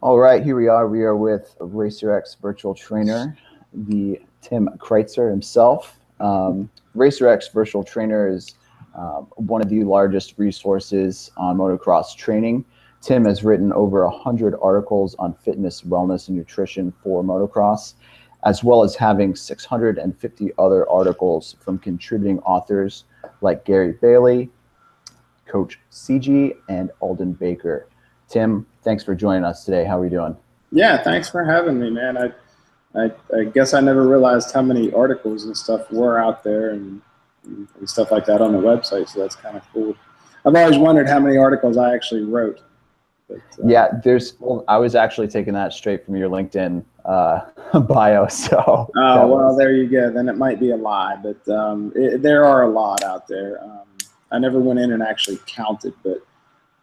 All right, here we are. We are with RacerX virtual trainer, the Tim Crytser himself. RacerX virtual trainer is one of the largest resources on motocross training. Tim has written over 100 articles on fitness, wellness, and nutrition for motocross, as well as having 650 other articles from contributing authors like Gary Bailey, Coach CG, and Alden Baker. Tim, thanks for joining us today. How are we doing? Yeah, thanks for having me, man. I guess I never realized how many articles and stuff were out there and stuff like that on the website, so that's kind of cool. I've always wondered how many articles I actually wrote. But, yeah, well, I was actually taking that straight from your LinkedIn bio. So. Oh, well, there you go. Then it might be a lie, but there are a lot out there. I never went in and actually counted, but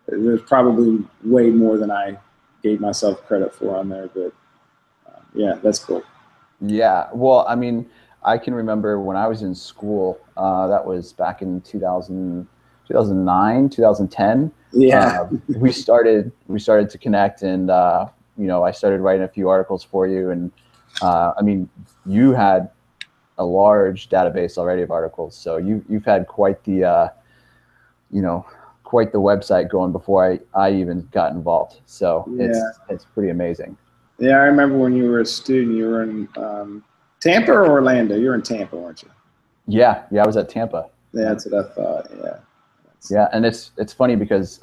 there's probably way more than I gave myself credit for on there, but yeah, that's cool. Yeah, well, I mean, I can remember when I was in school, that was back in 2009, 2010. Yeah. We started to connect, and I started writing a few articles for you, and I mean, you had a large database already of articles, so you've had quite the quite the website going before I even got involved. So yeah. it's pretty amazing. Yeah, I remember when you were a student, you were in Tampa or Orlando? You were in Tampa, weren't you? Yeah, I was at Tampa. Yeah, that's what I thought. Yeah. Yeah, and it's funny because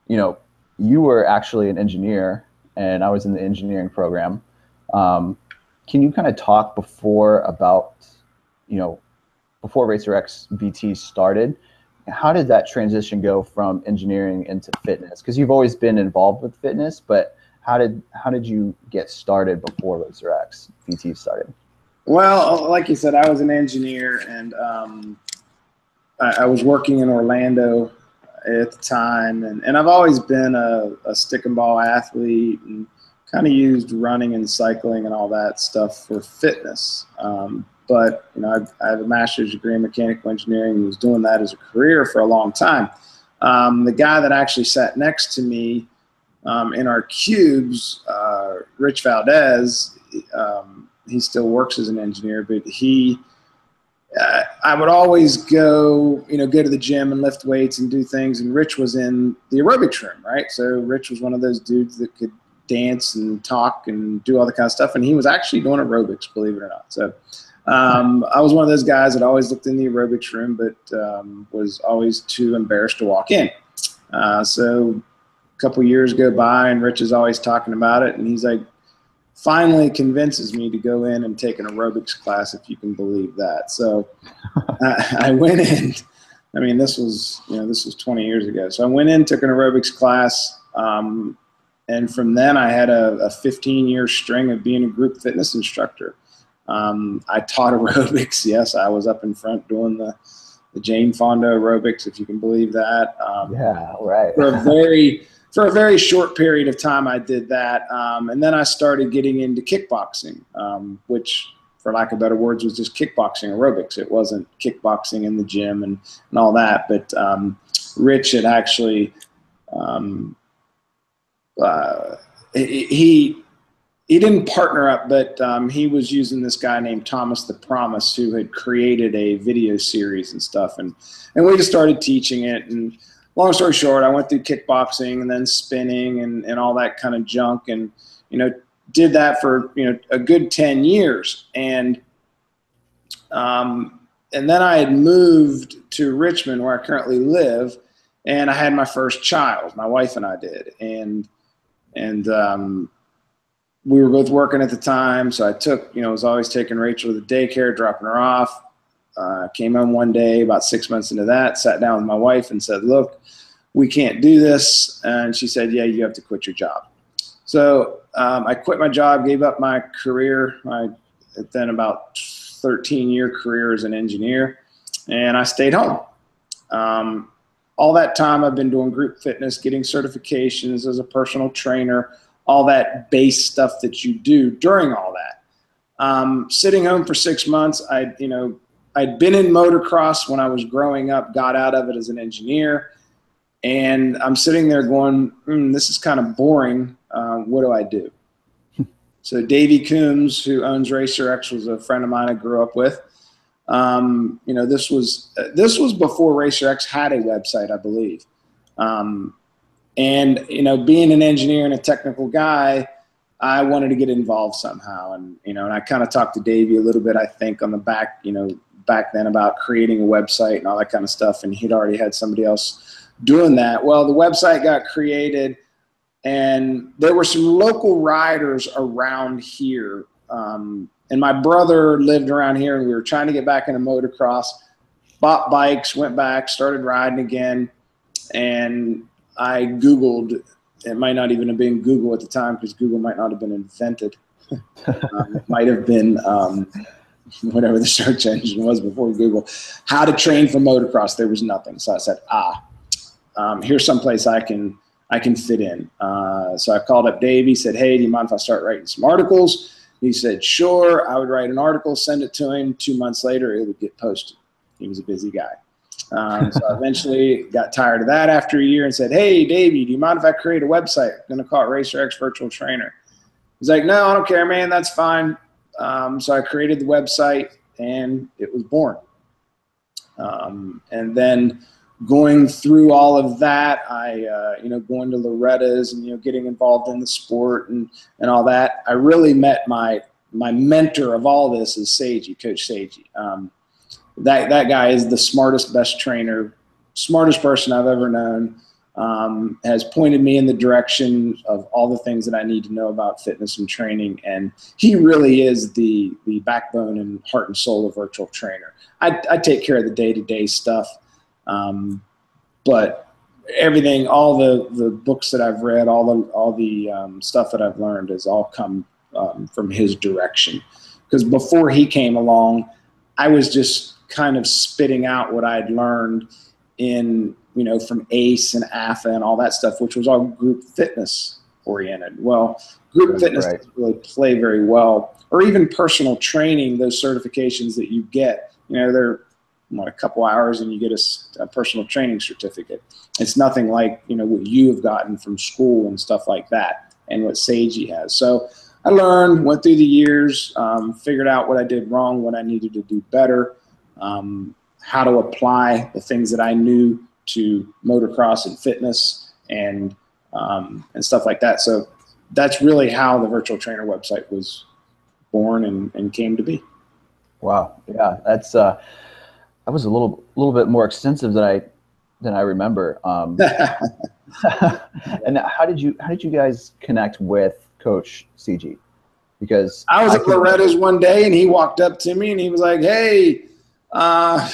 you were actually an engineer and I was in the engineering program. Can you kind of talk before RacerX VT started? How did that transition go from engineering into fitness? Because you've always been involved with fitness, but how did you get started before RacerX VT started? Well, like you said, I was an engineer, and I was working in Orlando at the time, and I've always been a stick and ball athlete and kind of used running and cycling and all that stuff for fitness. But I have a master's degree in mechanical engineering and was doing that as a career for a long time. The guy that actually sat next to me in our cubes, Rich Valdez, he still works as an engineer, but I would always go to the gym and lift weights and do things, and Rich was in the aerobics room, right? So Rich was one of those dudes that could dance and talk and do all the kind of stuff, and he was actually doing aerobics, believe it or not. So I was one of those guys that always looked in the aerobics room, but was always too embarrassed to walk in. So a couple years go by, and Rich is always talking about it, and he's like, finally convinces me to go in and take an aerobics class, if you can believe that. So I went in. I mean, this was 20 years ago. So I went in, took an aerobics class, and from then I had a 15-year string of being a group fitness instructor. I taught aerobics. Yes, I was up in front doing the Jane Fonda aerobics, if you can believe that. Yeah, right. For a very short period of time, I did that. And then I started getting into kickboxing, which, for lack of better words, was just kickboxing aerobics. It wasn't kickboxing in the gym and all that. But Rich had actually, he didn't partner up, but he was using this guy named Thomas the Promise, who had created a video series and stuff. And we just started teaching it. And long story short, I went through kickboxing and then spinning and all that kind of junk, and did that for a good 10 years. And then I had moved to Richmond, where I currently live, and I had my first child. My wife and I did, and we were both working at the time, so I took was always taking Rachel to the daycare, dropping her off. Came home one day about 6 months into that, sat down with my wife and said, look, we can't do this. And she said, yeah, you have to quit your job. So I quit my job, gave up my career, my then about 13-year career as an engineer, and I stayed home. All that time I've been doing group fitness, getting certifications as a personal trainer, all that base stuff that you do during all that. Sitting home for 6 months, I'd been in motocross when I was growing up, got out of it as an engineer, and I'm sitting there going, this is kind of boring. what do I do? So Davey Coombs, who owns Racer X, was a friend of mine I grew up with. You know, this was before Racer X had a website, I believe. And, you know, being an engineer and a technical guy, I wanted to get involved somehow. And, you know, and I kind of talked to Davey a little bit, I think, on the back, you know, back then about creating a website and all that kind of stuff. And he'd already had somebody else doing that. Well, the website got created, and there were some local riders around here. And my brother lived around here, and we were trying to get back into motocross, bought bikes, went back, started riding again. And I Googled, it might not even have been Google at the time because Google might not have been invented. It might have been whatever the search engine was before Google. How to train for motocross. There was nothing. So I said, here's someplace I can fit in. So I called up Davey, said, hey, do you mind if I start writing some articles? He said, sure. I would write an article, send it to him. 2 months later, it would get posted. He was a busy guy. So I eventually got tired of that after a year and said, hey, Davey, do you mind if I create a website? I'm going to call it Racer X Virtual Trainer. He's like, no, I don't care, man. That's fine. So I created the website, and it was born. And then going through all of that, you know, going to Loretta's and, you know, getting involved in the sport and all that, I really met my mentor of all this is Seiji, Coach Seiji. That guy is the smartest, best trainer, smartest person I've ever known, has pointed me in the direction of all the things that I need to know about fitness and training. And he really is the backbone and heart and soul of Virtual Trainer. I take care of the day-to-day stuff. But everything, all the books that I've read, all the stuff that I've learned has all come from his direction. Because before he came along, I was just kind of spitting out what I'd learned in, you know, from ACE and AFA and all that stuff, which was all group fitness oriented. Well, group fitness doesn't really play very well, or even personal training, those certifications that you get, you know, they're a couple hours and you get a personal training certificate. It's nothing like, you know, what you have gotten from school and stuff like that, and what Seiji has. So I learned, went through the years, figured out what I did wrong, what I needed to do better, how to apply the things that I knew to motocross and fitness and stuff like that. So that's really how the Virtual Trainer website was born and came to be. Wow. Yeah, that's that was a little bit more extensive than I remember. And how did you guys connect with Coach CG? Because I was at Loretta's one day, and he walked up to me and he was like, hey, are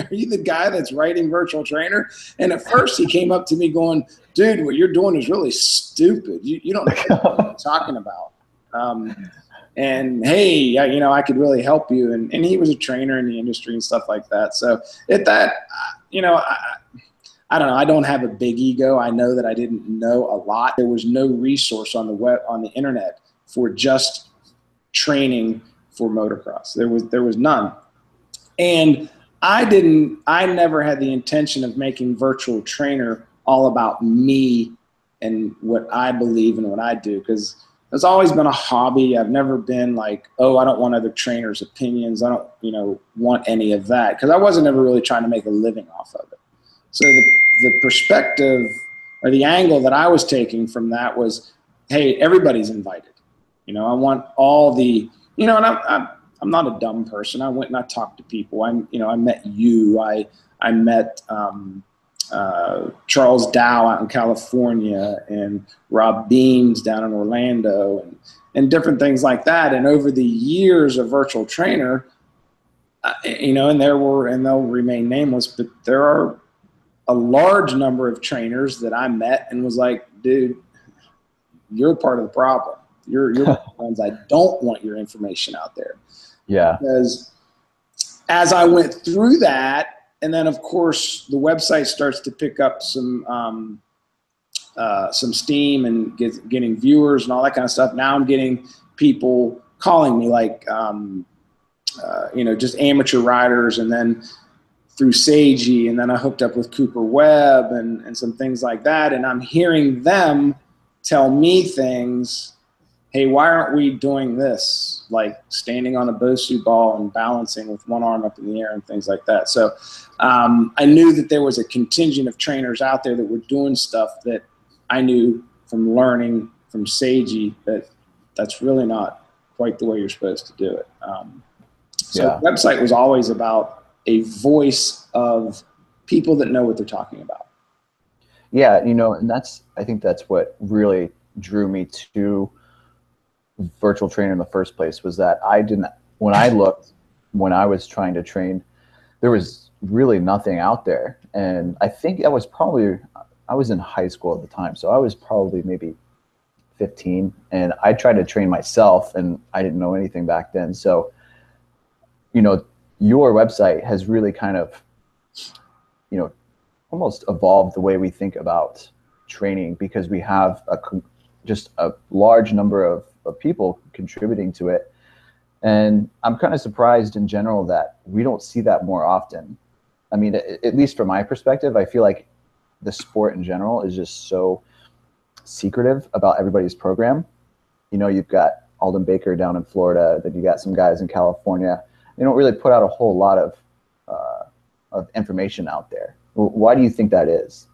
you the guy that's writing Virtual Trainer? And at first he came up to me going, dude, what you're doing is really stupid. You don't know what you're talking about. And hey, you know, I could really help you. And he was a trainer in the industry and stuff like that. So at that, you know, I don't know. I don't have a big ego. I know that I didn't know a lot. There was no resource on the web, on the internet, for just training for motocross. There was none. And I never had the intention of making Virtual Trainer all about me and what I believe and what I do, because it's always been a hobby. I've never been like, oh, I don't want other trainers' opinions. I don't, you know, want any of that, because I wasn't ever really trying to make a living off of it. So the perspective or the angle that I was taking from that was, hey, everybody's invited. You know, I want all the, you know, and I'm not a dumb person. I went and I talked to people. I met you. I met Charles Dow out in California, and Rob Beams down in Orlando, and different things like that. And over the years of Virtual Trainer, you know, and they'll remain nameless, but there are a large number of trainers that I met and was like, dude, you're part of the problem. You're the ones I don't want your information out there. Yeah. Because as I went through that, and then of course the website starts to pick up some steam and getting viewers and all that kind of stuff. Now I'm getting people calling me, like, you know, just amateur riders, and then through Seiji, and then I hooked up with Cooper Webb and some things like that. And I'm hearing them tell me things. Hey, why aren't we doing this? Like standing on a Bosu ball and balancing with one arm up in the air and things like that. So I knew that there was a contingent of trainers out there that were doing stuff that I knew from learning from Seiji that that's really not quite the way you're supposed to do it. So the website was always about a voice of people that know what they're talking about. Yeah, you know, and I think that's what really drew me to virtual trainer in the first place, was that when I was trying to train, there was really nothing out there. And I think I was in high school at the time, so I was probably maybe 15, and I tried to train myself, and I didn't know anything back then. So, you know, your website has really kind of, you know, almost evolved the way we think about training, because we have just a large number of people contributing to it. And I'm kind of surprised in general that we don't see that more often. I mean, at least from my perspective, I feel like the sport in general is just so secretive about everybody's program. You know, you've got Alden Baker down in Florida, then you got some guys in California. They don't really put out a whole lot of information out there. Why do you think that is?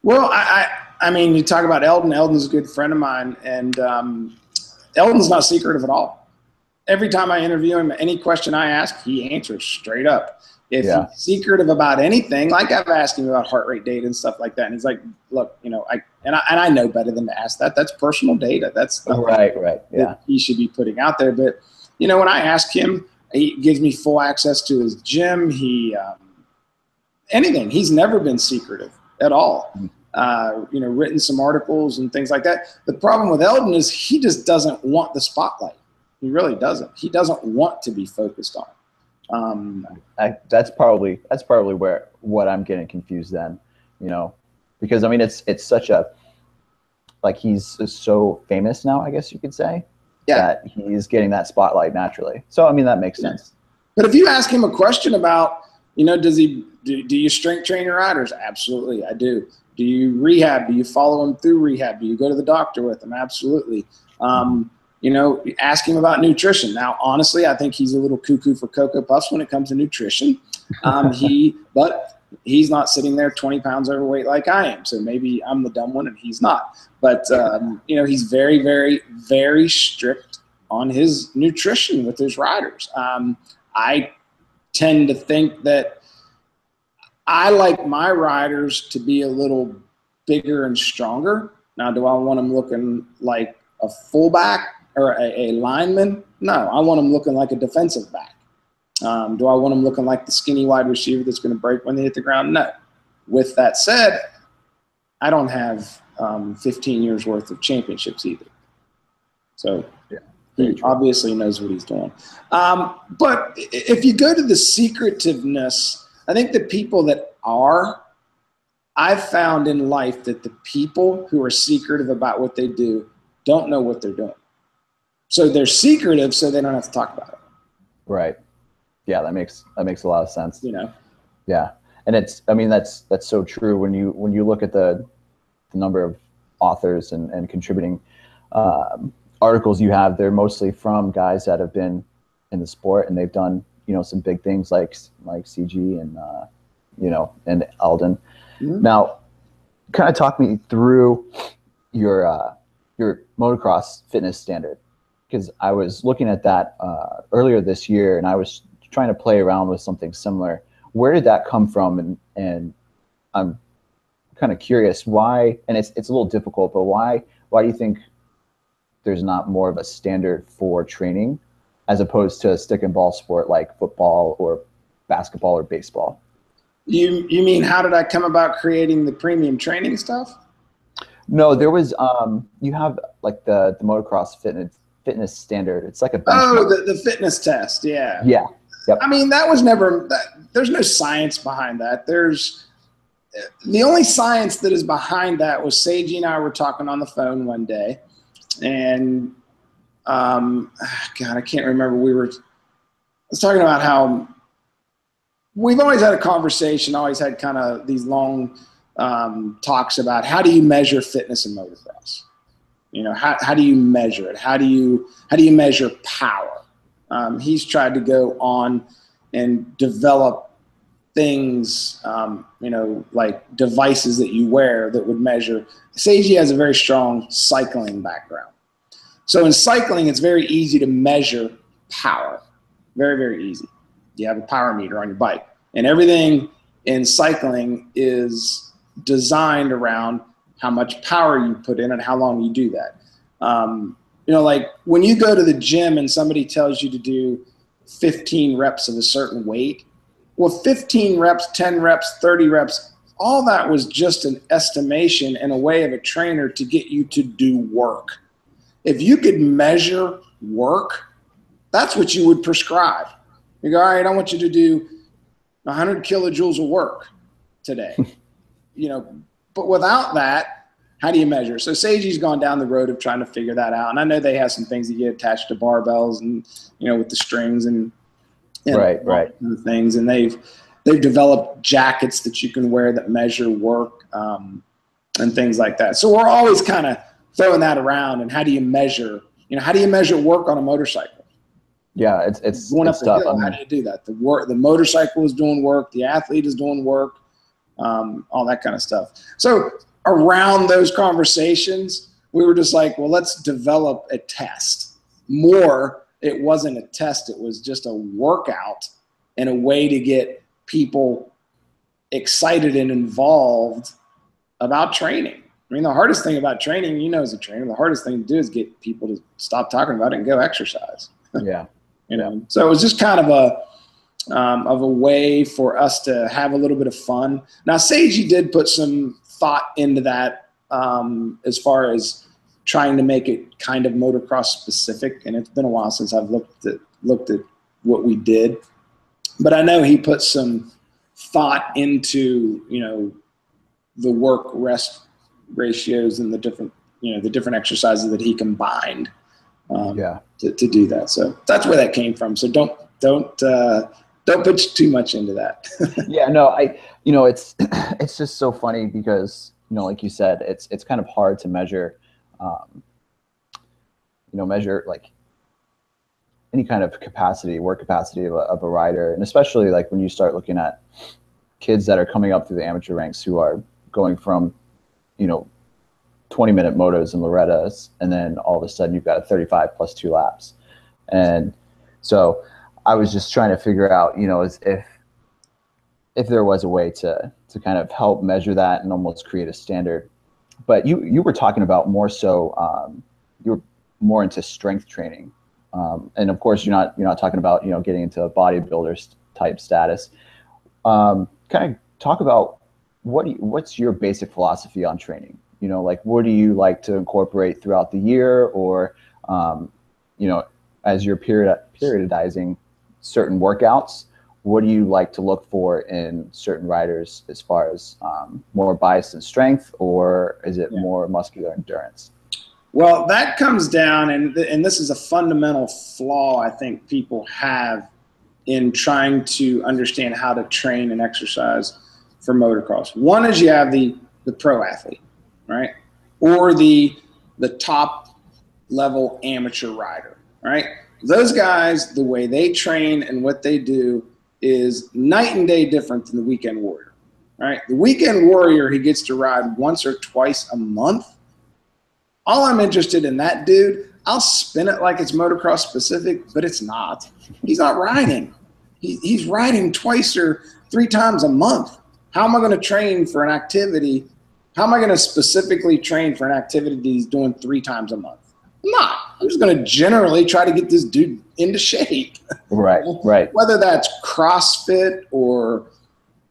Well, I mean, you talk about Eldon. Eldon's a good friend of mine, and Eldon's not secretive at all. Every time I interview him, any question I ask, he answers straight up. If he's secretive about anything, like I've asked him about heart rate data and stuff like that, and he's like, "Look, you know, I know better than to ask that. That's personal data. That's right. Yeah, that he should be putting out there." But you know, when I ask him, he gives me full access to his gym. Anything. He's never been secretive at all. You know, written some articles and things like that. The problem with Eldon is he just doesn't want the spotlight. He really doesn't. He doesn't want to be focused on. That's probably what I'm getting confused then, you know, because I mean it's such a, like, he's so famous now, I guess you could say, that he's getting that spotlight naturally. So I mean that makes sense. But if you ask him a question about, you know, do you strength train your riders? Absolutely, I do. Do you rehab? Do you follow them through rehab? Do you go to the doctor with them? Absolutely. You know, ask him about nutrition. Now, honestly, I think he's a little cuckoo for Cocoa Puffs when it comes to nutrition. But he's not sitting there 20 pounds overweight like I am. So maybe I'm the dumb one and he's not. But, you know, he's very, very, very strict on his nutrition with his riders. I tend to think that I like my riders to be a little bigger and stronger. Now, do I want them looking like a fullback or a lineman? No, I want them looking like a defensive back. Do I want them looking like the skinny wide receiver that's going to break when they hit the ground? No. With that said, I don't have 15 years worth of championships either. So he obviously knows what he's doing. But if you go to the secretiveness, I think the people that I've found in life that the people who are secretive about what they do don't know what they're doing. So they're secretive so they don't have to talk about it. Right. Yeah, that makes a lot of sense. You know. Yeah. And that's so true when you look at the number of authors and contributing articles you have. They're mostly from guys that have been in the sport and they've done, you know, some big things like CG and you know, and Alden. Mm-hmm. Now, kind of talk me through your motocross fitness standard, because I was looking at that earlier this year and I was trying to play around with something similar. Where did that come from? And I'm kind of curious why, and it's a little difficult, but why do you think there's not more of a standard for training as opposed to a stick and ball sport like football or basketball or baseball? You mean, how did I come about creating the premium training stuff? No, there was you have like the motocross fitness standard. It's like a benchmark. Oh, the fitness test. Yeah. Yeah. Yep. I mean, that was never there's no science behind that. The only science that is behind that was Seiji and I were talking on the phone one day, and God, I can't remember. I was talking about how we've always had a conversation, always had kind of these long talks about how do you measure fitness in motocross? You know, how do you measure it? How do you measure power? He's tried to go on and develop things, you know, like devices that you wear that would measure. Seiji has a very strong cycling background. So in cycling, it's very easy to measure power. Very, very easy. You have a power meter on your bike. And everything in cycling is designed around how much power you put in and how long you do that. You know, like when you go to the gym and somebody tells you to do 15 reps of a certain weight, well, 15 reps, 10 reps, 30 reps, all that was just an estimation and a way of a trainer to get you to do work. If you could measure work, that's what you would prescribe. You go, all right, I want you to do 100 kilojoules of work today. You know, but without that, how do you measure? So Seiji's gone down the road of trying to figure that out. And I know they have some things that get attached to barbells and, you know, with the strings and right. things. And they've developed jackets that you can wear that measure work and things like that. So we're always kind of throwing that around. And how do you measure, you know, how do you measure work on a motorcycle? Yeah, it's going up it's the tough. hill. How do you do that? The motorcycle is doing work. The athlete is doing work. All that kind of stuff. So around those conversations, we were just like, well, let's develop a test. It wasn't a test. It was just a workout and a way to get people excited and involved about training. I mean, the hardest thing about training, you know, as a trainer, the hardest thing to do is get people to stop talking about it and go exercise. Yeah. You know, so it was just kind of a way for us to have a little bit of fun. Now, Seiji did put some thought into that as far as trying to make it kind of motocross specific. And it's been a while since I've looked at what we did. But I know he put some thought into, you know, the work rest ratios and the different exercises that he combined to do that. So that's where that came from. So don't put too much into that. Yeah, no, you know, it's just so funny because, you know, like you said, it's kind of hard to measure, you know, measure like any kind of work capacity of a rider. And especially like when you start looking at kids that are coming up through the amateur ranks who are going from, you know, 20-minute motos and Loretta's, and then all of a sudden you've got a 35 plus 2 laps. And so I was just trying to figure out, you know, if there was a way to kind of help measure that and almost create a standard. But you were talking about more so, you were more into strength training. And of course you're not talking about, you know, getting into a bodybuilder type status. Kind of talk about what's your basic philosophy on training? You know, like what do you like to incorporate throughout the year, or, you know, as you're periodizing certain workouts, what do you like to look for in certain riders as far as more bias in strength, or is it more muscular endurance? Well, that comes down, and this is a fundamental flaw I think people have in trying to understand how to train and exercise for motocross. One is you have the pro athlete, right? Or the top level amateur rider, right? Those guys, the way they train and what they do is night and day different than the weekend warrior, right? The weekend warrior, he gets to ride once or twice a month. All I'm interested in that dude, I'll spin it like it's motocross specific, but it's not. He's not riding. He's riding twice or 3 times a month. How am I going to train for an activity? How am I going to specifically train for an activity that he's doing 3 times a month? I'm not. I'm just going to generally try to get this dude into shape. Right. Whether that's CrossFit or,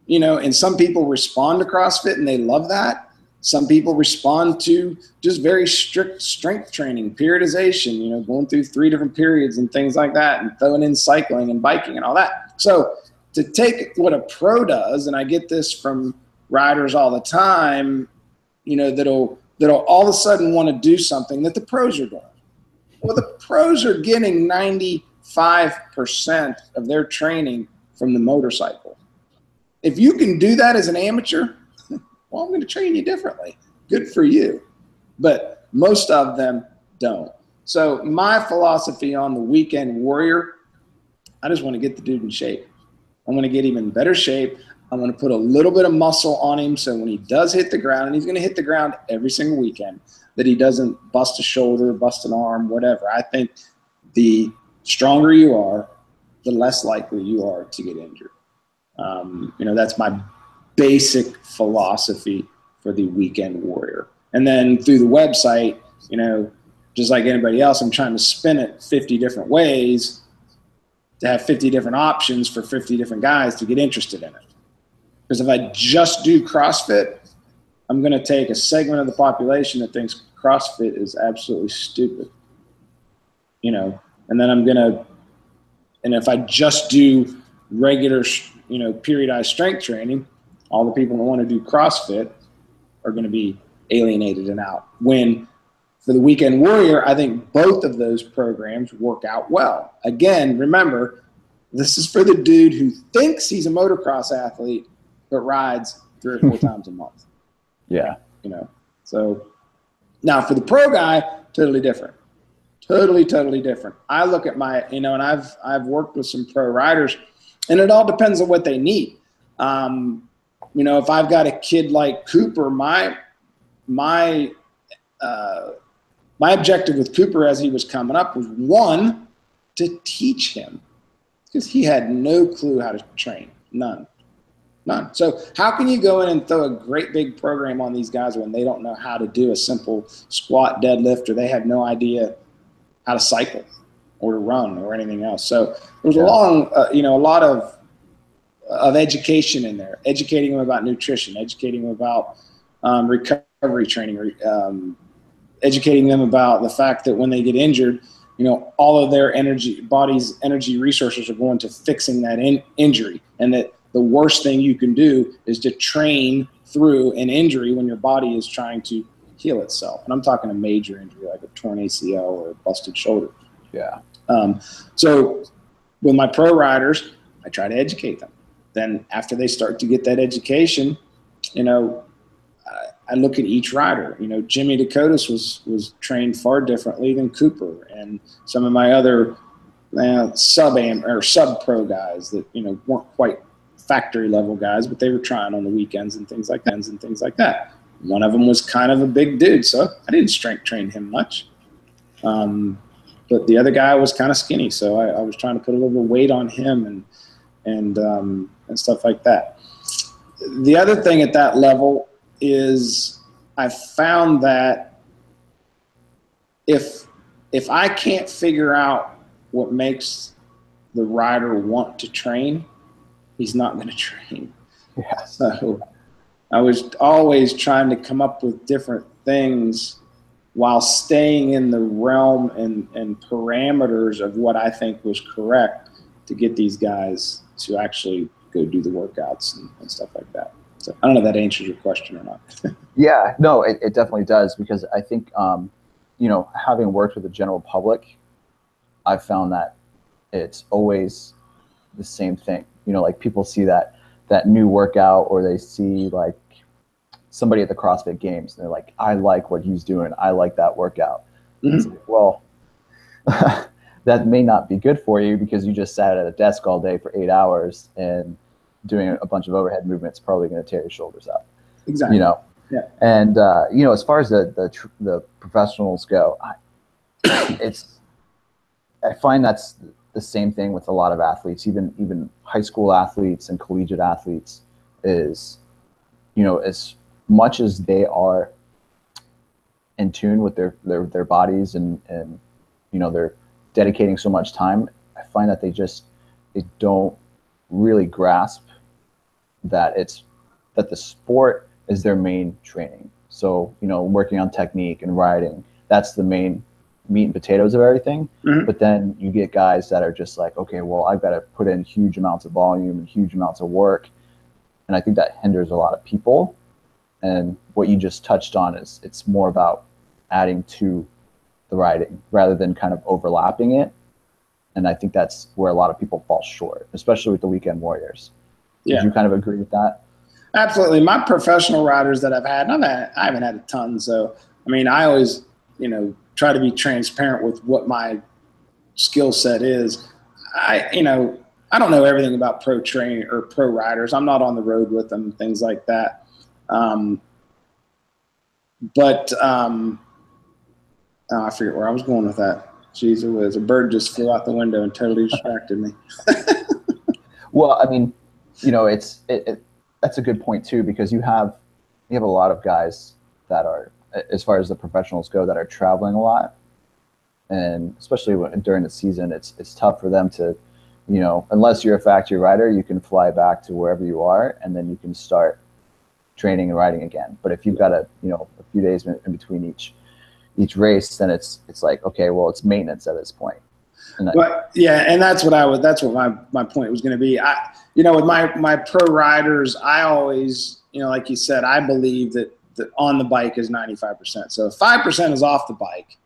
you know, and some people respond to CrossFit and they love that. Some people respond to just very strict strength training, periodization, you know, going through 3 different periods and things like that, and throwing in cycling and biking and all that. So to take what a pro does, and I get this from riders all the time, you know, that'll all of a sudden want to do something that the pros are doing. Well, the pros are getting 95% of their training from the motorcycle. If you can do that as an amateur, well, I'm going to train you differently. Good for you. But most of them don't. So my philosophy on the weekend warrior, I just want to get the dude in shape. I want to get him in better shape. I want to put a little bit of muscle on him so when he does hit the ground, and he's going to hit the ground every single weekend, that he doesn't bust a shoulder, bust an arm, whatever. I think the stronger you are, the less likely you are to get injured. That's my basic philosophy for the weekend warrior. And then through the website, just like anybody else, I'm trying to spin it 50 different ways to have 50 different options for 50 different guys to get interested in it. Because if I just do CrossFit, I'm going to take a segment of the population that thinks CrossFit is absolutely stupid, and then and if I just do regular, periodized strength training, all the people that want to do CrossFit are going to be alienated and out. When for the weekend warrior, I think both of those programs work out well. Again, remember, this is for the dude who thinks he's a motocross athlete, but rides 3 or 4 times a month. Yeah. So now for the pro guy, totally different. Totally different. I look at my, and I've worked with some pro riders, and it all depends on what they need. If I've got a kid like Cooper, my objective with Cooper as he was coming up was, one, to teach him, because he had no clue how to train. None. So how can you go in and throw a great big program on these guys when they don't know how to do a simple squat, deadlift, or they have no idea how to cycle or to run or anything else? So there's a lot of education in there, educating them about nutrition, educating them about recovery training, educating them about the fact that when they get injured, all of their body's energy resources are going to fixing that injury, and that the worst thing you can do is to train through an injury when your body is trying to heal itself. And I'm talking a major injury like a torn ACL or a busted shoulder. Yeah. So with my pro riders, I try to educate them. Then after they start to get that education, I look at each rider. Jimmy Dakotas was trained far differently than Cooper, and some of my other sub pro guys that weren't quite factory level guys, but they were trying on the weekends and things like that. One of them was kind of a big dude, so I didn't strength train him much. But the other guy was kind of skinny, so I was trying to put a little bit of weight on him and stuff like that. The other thing at that level is I found that if I can't figure out what makes the rider want to train, he's not going to train. Yeah. So I was always trying to come up with different things while staying in the realm and parameters of what I think was correct to get these guys to actually go do the workouts and stuff like that. So I don't know if that answers your question or not. Yeah, no, it definitely does, because I think, having worked with the general public, I've found that it's always the same thing. Like people see that new workout, or they see like somebody at the CrossFit Games, and they're like, I like what he's doing. I like that workout. Mm-hmm. It's like, well, that may not be good for you because you just sat at a desk all day for 8 hours and doing a bunch of overhead movements, probably going to tear your shoulders out. Exactly. Yeah. And as far as the professionals go, I find that's the same thing with a lot of athletes, even high school athletes and collegiate athletes, is, as much as they are in tune with their bodies and they're dedicating so much time, I find that they don't really grasp that the sport is their main training. So, working on technique and riding, that's the main meat and potatoes of everything. Mm-hmm. But then you get guys that are just like, okay, well, I've got to put in huge amounts of volume and huge amounts of work. And I think that hinders a lot of people. And what you just touched on is it's more about adding to the riding rather than kind of overlapping it. And I think that's where a lot of people fall short, especially with the weekend warriors. Yeah. Did you kind of agree with that? Absolutely. My professional riders that I've had, I haven't had a ton. So, I mean, I always, try to be transparent with what my skill set is. I don't know everything about pro training or pro riders. I'm not on the road with them, things like that. I forget where I was going with that. Jeez, it was a bird just flew out the window and totally distracted me. Well, I mean, that's a good point too, because you have a lot of guys that are, as far as the professionals go, that are traveling a lot, and especially during the season, it's tough for them to, unless you're a factory rider, you can fly back to wherever you are, and then you can start training and riding again. But if you've got a few days in between each race, then it's like, okay, well, it's maintenance at this point. But yeah, and that's what my point was going to be. With my pro riders, I always, like you said, I believe that on the bike is 95%. So if 5% is off the bike,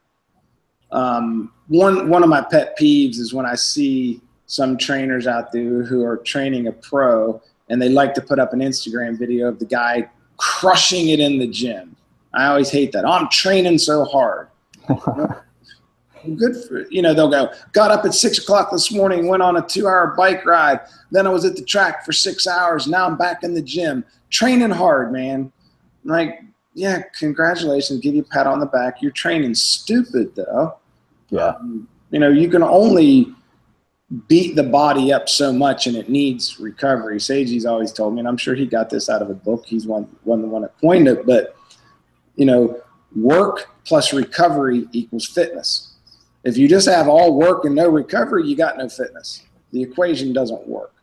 one of my pet peeves is when I see some trainers out there who are training a pro and they like to put up an Instagram video of the guy crushing it in the gym. I always hate that. Oh, I'm training so hard. Good for, they'll go, got up at 6 o'clock this morning, went on a 2-hour bike ride. Then I was at the track for 6 hours. Now I'm back in the gym training hard, man. Like, yeah, congratulations. Give you a pat on the back. You're training stupid though. Yeah. You can only beat the body up so much and it needs recovery. Seiji's always told me, and I'm sure he got this out of a book. He's the one that coined it, but work plus recovery equals fitness. If you just have all work and no recovery, you got no fitness. The equation doesn't work.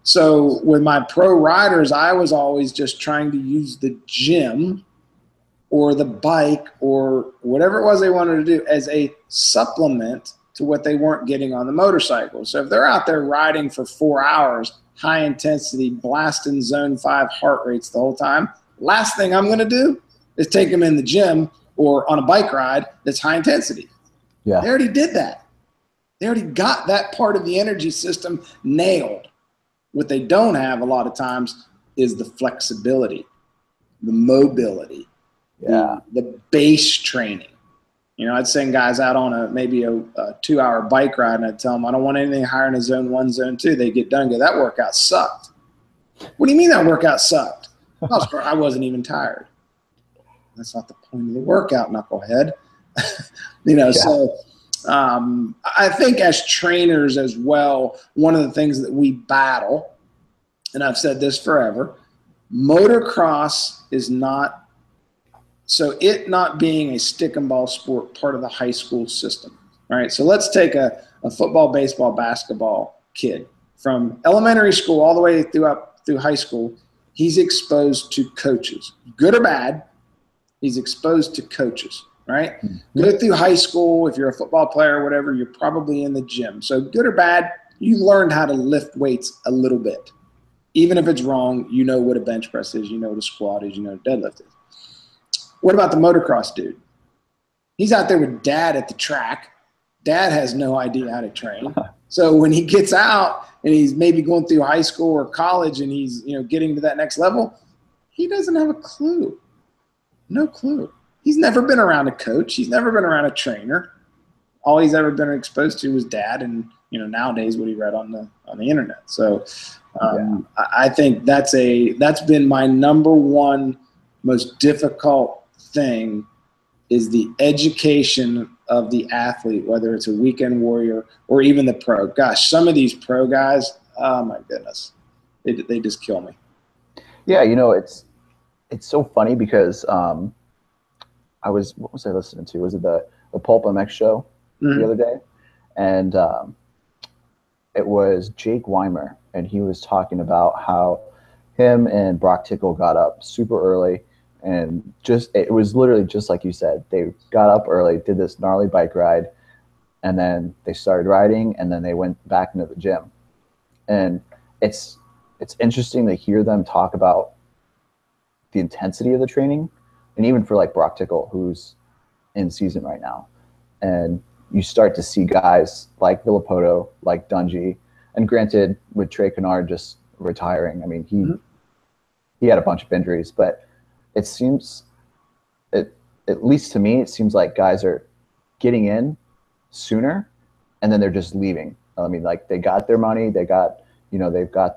So with my pro riders, I was always just trying to use the gym or the bike or whatever it was they wanted to do as a supplement to what they weren't getting on the motorcycle. So if they're out there riding for 4 hours, high intensity, blasting zone 5 heart rates the whole time, last thing I'm going to do is take them in the gym or on a bike ride that's high intensity. Yeah. They already did that. They already got that part of the energy system nailed. What they don't have a lot of times is the flexibility, the mobility, the base training. I'd send guys out on maybe a 2-hour bike ride, and I'd tell them, I don't want anything higher than a zone 1, zone 2. They get done and go, that workout sucked. What do you mean that workout sucked? I wasn't even tired. That's not the point of the workout, knucklehead. So I think as trainers as well, one of the things that we battle, and I've said this forever, motocross is not, so it not being a stick and ball sport, part of the high school system, right? So let's take a football, baseball, basketball kid from elementary school all the way through high school. He's exposed to coaches, good or bad. He's exposed to coaches, right? Mm-hmm. Go through high school. If you're a football player or whatever, you're probably in the gym. So good or bad, you learned how to lift weights a little bit. Even if it's wrong, you know what a bench press is, you know what a squat is, you know what a deadlift is. What about the motocross dude? He's out there with dad at the track. Dad has no idea how to train. So when he gets out and he's maybe going through high school or college and he's getting to that next level, he doesn't have a clue. No clue. He's never been around a coach. He's never been around a trainer. All he's ever been exposed to was dad and nowadays what he read on the internet. So I think that's been my number one most difficult thing is the education of the athlete, whether it's a weekend warrior or even the pro. Gosh, some of these pro guys, oh my goodness, they just kill me. Yeah, it's so funny because what was I listening to? Was it the Pulp MX show the other day? And it was Jake Weimer, and he was talking about how him and Brock Tickle got up super early, and it was literally just like you said. They got up early, did this gnarly bike ride, and then they started riding, and then they went back into the gym. And it's interesting to hear them talk about the intensity of the training, and even for like Brock Tickle, who's in season right now. And you start to see guys like Villapoto, like Dungey, and granted, with Trey Kennard just retiring, I mean, he had a bunch of injuries, but it seems, at least to me, it seems like guys are getting in sooner and then they're just leaving. I mean, like they got their money, they've got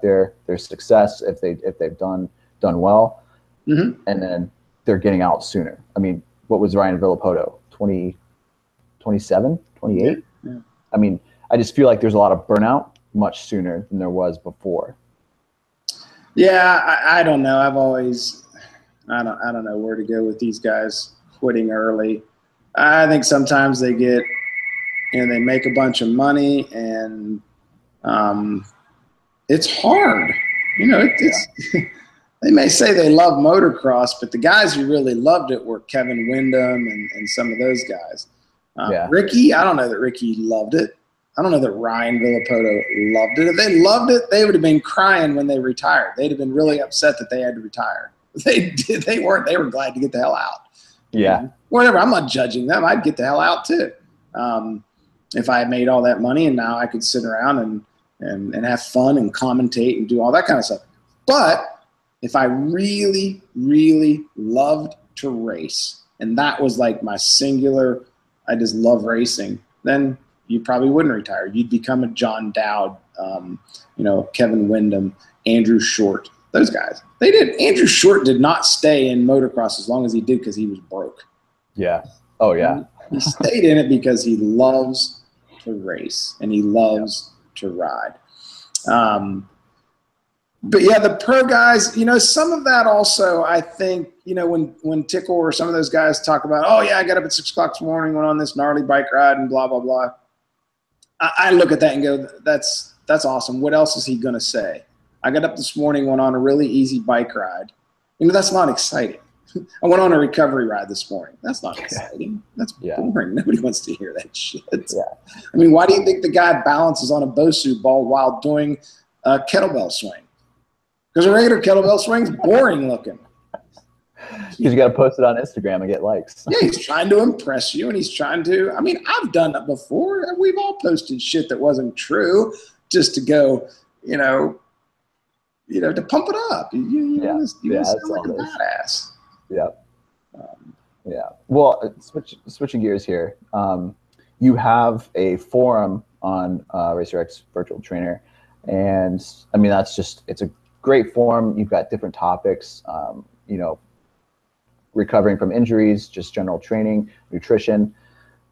their success if they've done well, Mm-hmm. and then they're getting out sooner. I mean, what was Ryan Villapoto? 27, 28? Yeah. I mean, I just feel like there's a lot of burnout much sooner than there was before. Yeah, I don't know. I don't know where to go with these guys quitting early. I think sometimes they get, they make a bunch of money, and it's hard. It's they may say they love motocross, but the guys who really loved it were Kevin Windham and some of those guys. Ricky, I don't know that Ricky loved it. I don't know that Ryan Villapoto loved it. If they loved it, they would have been crying when they retired. They'd have been really upset that they had to retire. They weren't. They were glad to get the hell out. Yeah. Whatever. I'm not judging them. I'd get the hell out too. If I had made all that money and now I could sit around and have fun and commentate and do all that kind of stuff. But if I really, really loved to race, and that was like my singular, I just love racing, then you probably wouldn't retire. You'd become a John Dowd, Kevin Windham, Andrew Short, those guys. They did. Andrew Short did not stay in motocross as long as he did because he was broke. Yeah. Oh, yeah. He stayed in it because he loves to race and he loves to ride. But yeah, the pro guys, some of that also, I think, when Tickle or some of those guys talk about, oh yeah, I got up at 6 o'clock this morning, went on this gnarly bike ride and blah, blah, blah. I look at that and go, that's awesome. What else is he going to say? I got up this morning, went on a really easy bike ride. That's not exciting. I went on a recovery ride this morning. That's not exciting. That's boring. Nobody wants to hear that shit. Yeah. I mean, why do you think the guy balances on a Bosu ball while doing a kettlebell swing? Because a regular kettlebell swing is boring looking. Because you got to post it on Instagram and get likes. Yeah, he's trying to impress you, and he's trying to. I mean, I've done that before. We've all posted shit that wasn't true just to go, to pump it up. You want to sound like a badass. Yeah. Well, switching gears here. You have a forum on RacerX Virtual Trainer, and I mean it's a great forum. You've got different topics. Recovering from injuries, just general training, nutrition.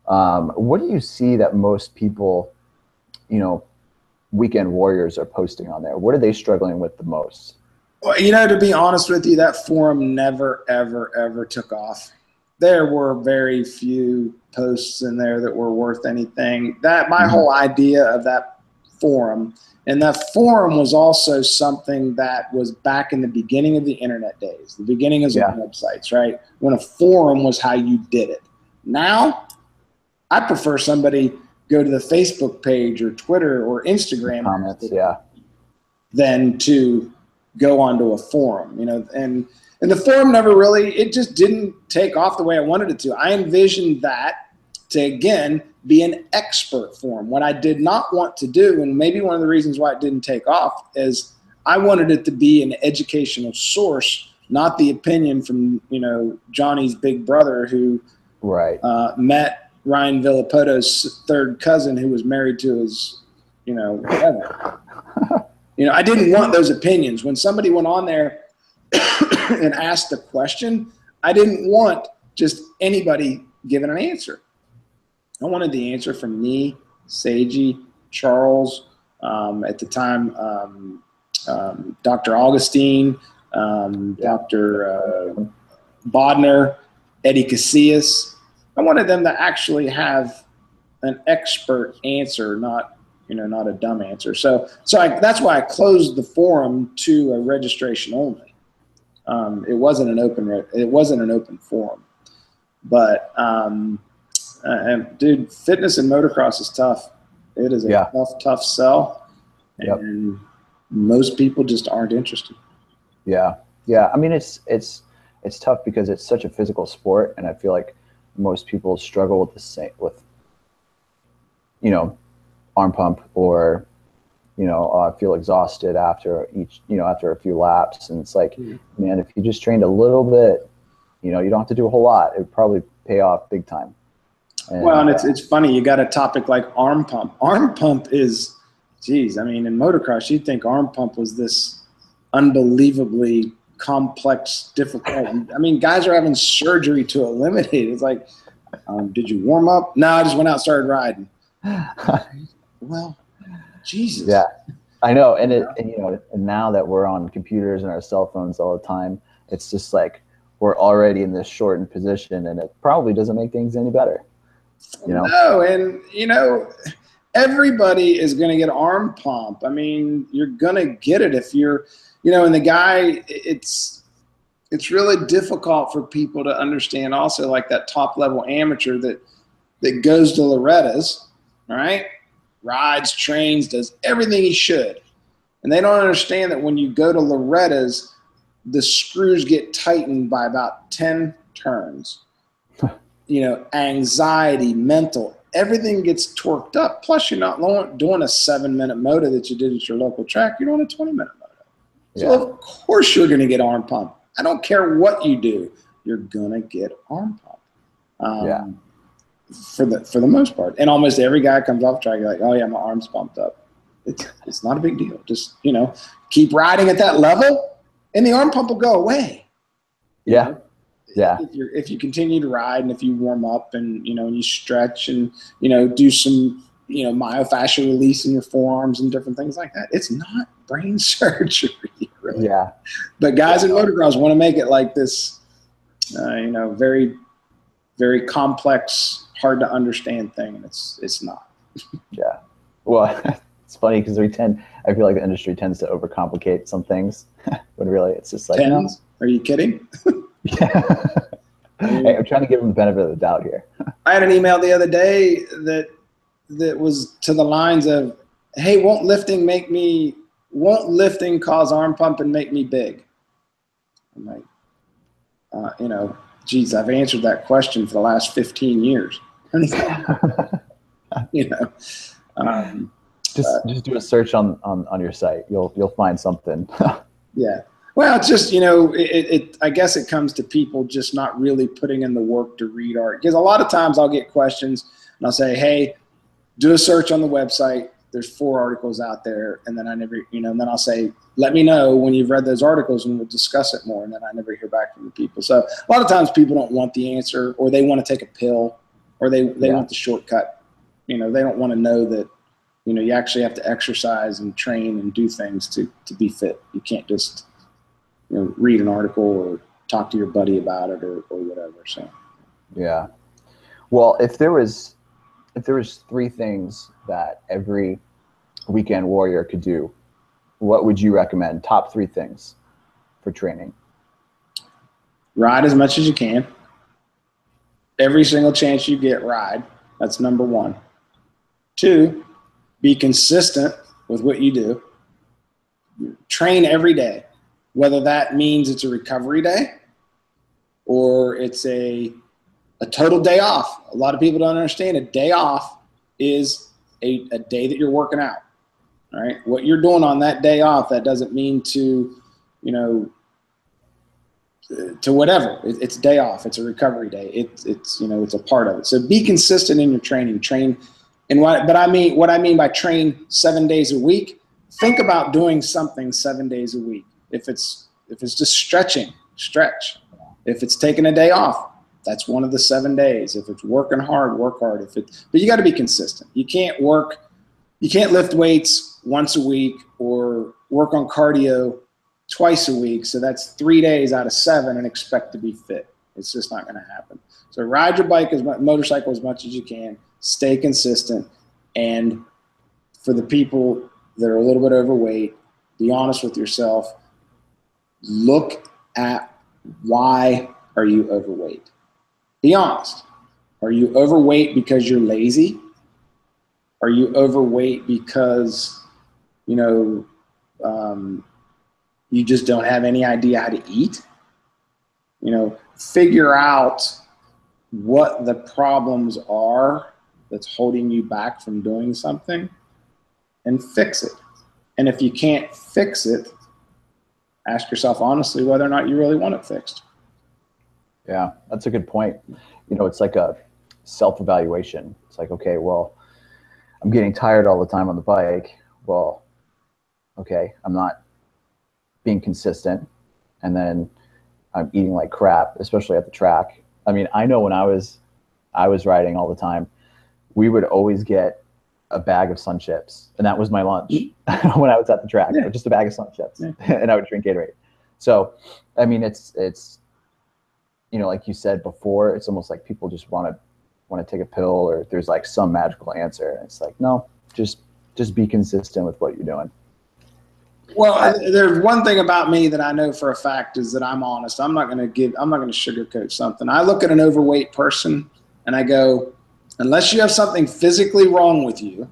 What do you see that most people, weekend warriors are posting on there? What are they struggling with the most? Well, to be honest with you, that forum never, ever, ever took off. There were very few posts in there that were worth anything. My whole idea of that forum, and that forum was also something that was back in the beginning of the internet days, the beginning of websites, right? When a forum was how you did it. Now, I prefer somebody go to the Facebook page or Twitter or Instagram comments, than to go onto a forum, and the forum never really, it just didn't take off the way I wanted it to. I envisioned that to, again, be an expert forum. What I did not want to do, and maybe one of the reasons why it didn't take off, is I wanted it to be an educational source, not the opinion from, Johnny's big brother who met Ryan Villapoto's third cousin who was married to his, whatever. I didn't want those opinions. When somebody went on there and asked a question, I didn't want just anybody giving an answer. I wanted the answer from me, Seiji, Charles, at the time, Dr. Augustine, Dr. Bodner, Eddie Casillas. I wanted them to actually have an expert answer, not a dumb answer. So that's why I closed the forum to a registration only. It wasn't an open forum, but dude, fitness and motocross is tough. It is a tough sell, and most people just aren't interested. Yeah. I mean, it's tough because it's such a physical sport, and I feel like most people struggle with arm pump or feel exhausted after after a few laps. And it's like, man, if you just trained a little bit, you don't have to do a whole lot. It would probably pay off big time. And it's funny. You got a topic like arm pump. Arm pump is, geez, I mean, in motocross, you'd think arm pump was this unbelievably complex, difficult. I mean, guys are having surgery to eliminate it. It's like, did you warm up? No, I just went out and started riding. Well, Jesus. Yeah, I know. And now that we're on computers and our cell phones all the time, it's just like we're already in this shortened position, and it probably doesn't make things any better. No, and everybody is going to get arm pump. I mean, you're going to get it if you're, and the guy, it's really difficult for people to understand also, like that top level amateur that goes to Loretta's, all right? Rides, trains, does everything he should. And they don't understand that when you go to Loretta's, the screws get tightened by about 10 turns. Anxiety, mental, everything gets torqued up. Plus, you're not doing a 7-minute moto that you did at your local track. You're doing a 20-minute moto. So, of course, you're going to get arm pump. I don't care what you do. You're going to get arm pump. For the most part. And almost every guy comes off track, you're like, oh, yeah, my arm's pumped up. It's not a big deal. Just, keep riding at that level, and the arm pump will go away. Yeah. Yeah. If you continue to ride, and if you warm up and, and you stretch and, do some, myofascial release in your forearms and different things like that. It's not brain surgery, really. Yeah. But guys in motocross want to make it like this, very, very complex, hard to understand thing. And it's not. Yeah. Well, it's funny because I feel like the industry tends to overcomplicate some things when really it's just like, Are you kidding? Yeah. Hey, I'm trying to give them the benefit of the doubt here. I had an email the other day that was to the lines of, hey, won't lifting cause arm pump and make me big? I'm like, geez, I've answered that question for the last 15 years. Just do a search on your site. You'll find something. Yeah. Well, it's just, I guess it comes to people just not really putting in the work to read art. Because a lot of times I'll get questions and I'll say, hey, do a search on the website. There's 4 articles out there. And then and then I'll say, let me know when you've read those articles and we'll discuss it more. And then I never hear back from the people. So a lot of times people don't want the answer, or they want to take a pill, or they want the shortcut. They don't want to know that, you actually have to exercise and train and do things to be fit. You can't just, read an article or talk to your buddy about it or whatever. So, yeah. Well, if there was 3 things that every weekend warrior could do, what would you recommend? Top 3 things for training? Ride as much as you can. Every single chance you get, ride. That's number 1. 2, be consistent with what you do. Train every day. Whether that means it's a recovery day or it's a total day off. A lot of people don't understand a day off is a day that you're working out. All right. What you're doing on that day off, that doesn't mean to whatever. It's a day off. It's a recovery day. It's a part of it. So be consistent in your training. Train. And what I mean by train 7 days a week, think about doing something 7 days a week. If it's just stretching, stretch. If it's taking a day off, that's one of the 7 days. If it's working hard, work hard. But you got to be consistent. You can't lift weights once a week or work on cardio twice a week. So that's 3 days out of 7 and expect to be fit. It's just not going to happen. So ride your motorcycle as much as you can. Stay consistent. And for the people that are a little bit overweight, be honest with yourself. Look at why are you overweight. Be honest. Are you overweight because you're lazy? Are you overweight because, you just don't have any idea how to eat? Figure out what the problems are that's holding you back from doing something and fix it. And if you can't fix it, ask yourself honestly whether or not you really want it fixed. Yeah, that's a good point. You know, it's like a self-evaluation. It's like, okay, well, I'm getting tired all the time on the bike. Well, okay, I'm not being consistent. And then I'm eating like crap, especially at the track. I mean, I know when I was riding all the time, we would always get a bag of Sun Chips, and that was my lunch when I was at the track. Yeah. Just a bag of Sun Chips, Yeah. and I would drink Gatorade. So, I mean, it's you know, like you said before, it's almost like people just want to take a pill, or there's like some magical answer. It's like, no, just be consistent with what you're doing. Well, there's one thing about me that I know for a fact is that I'm honest. I'm not going to sugarcoat something. I look at an overweight person and I go, unless you have something physically wrong with you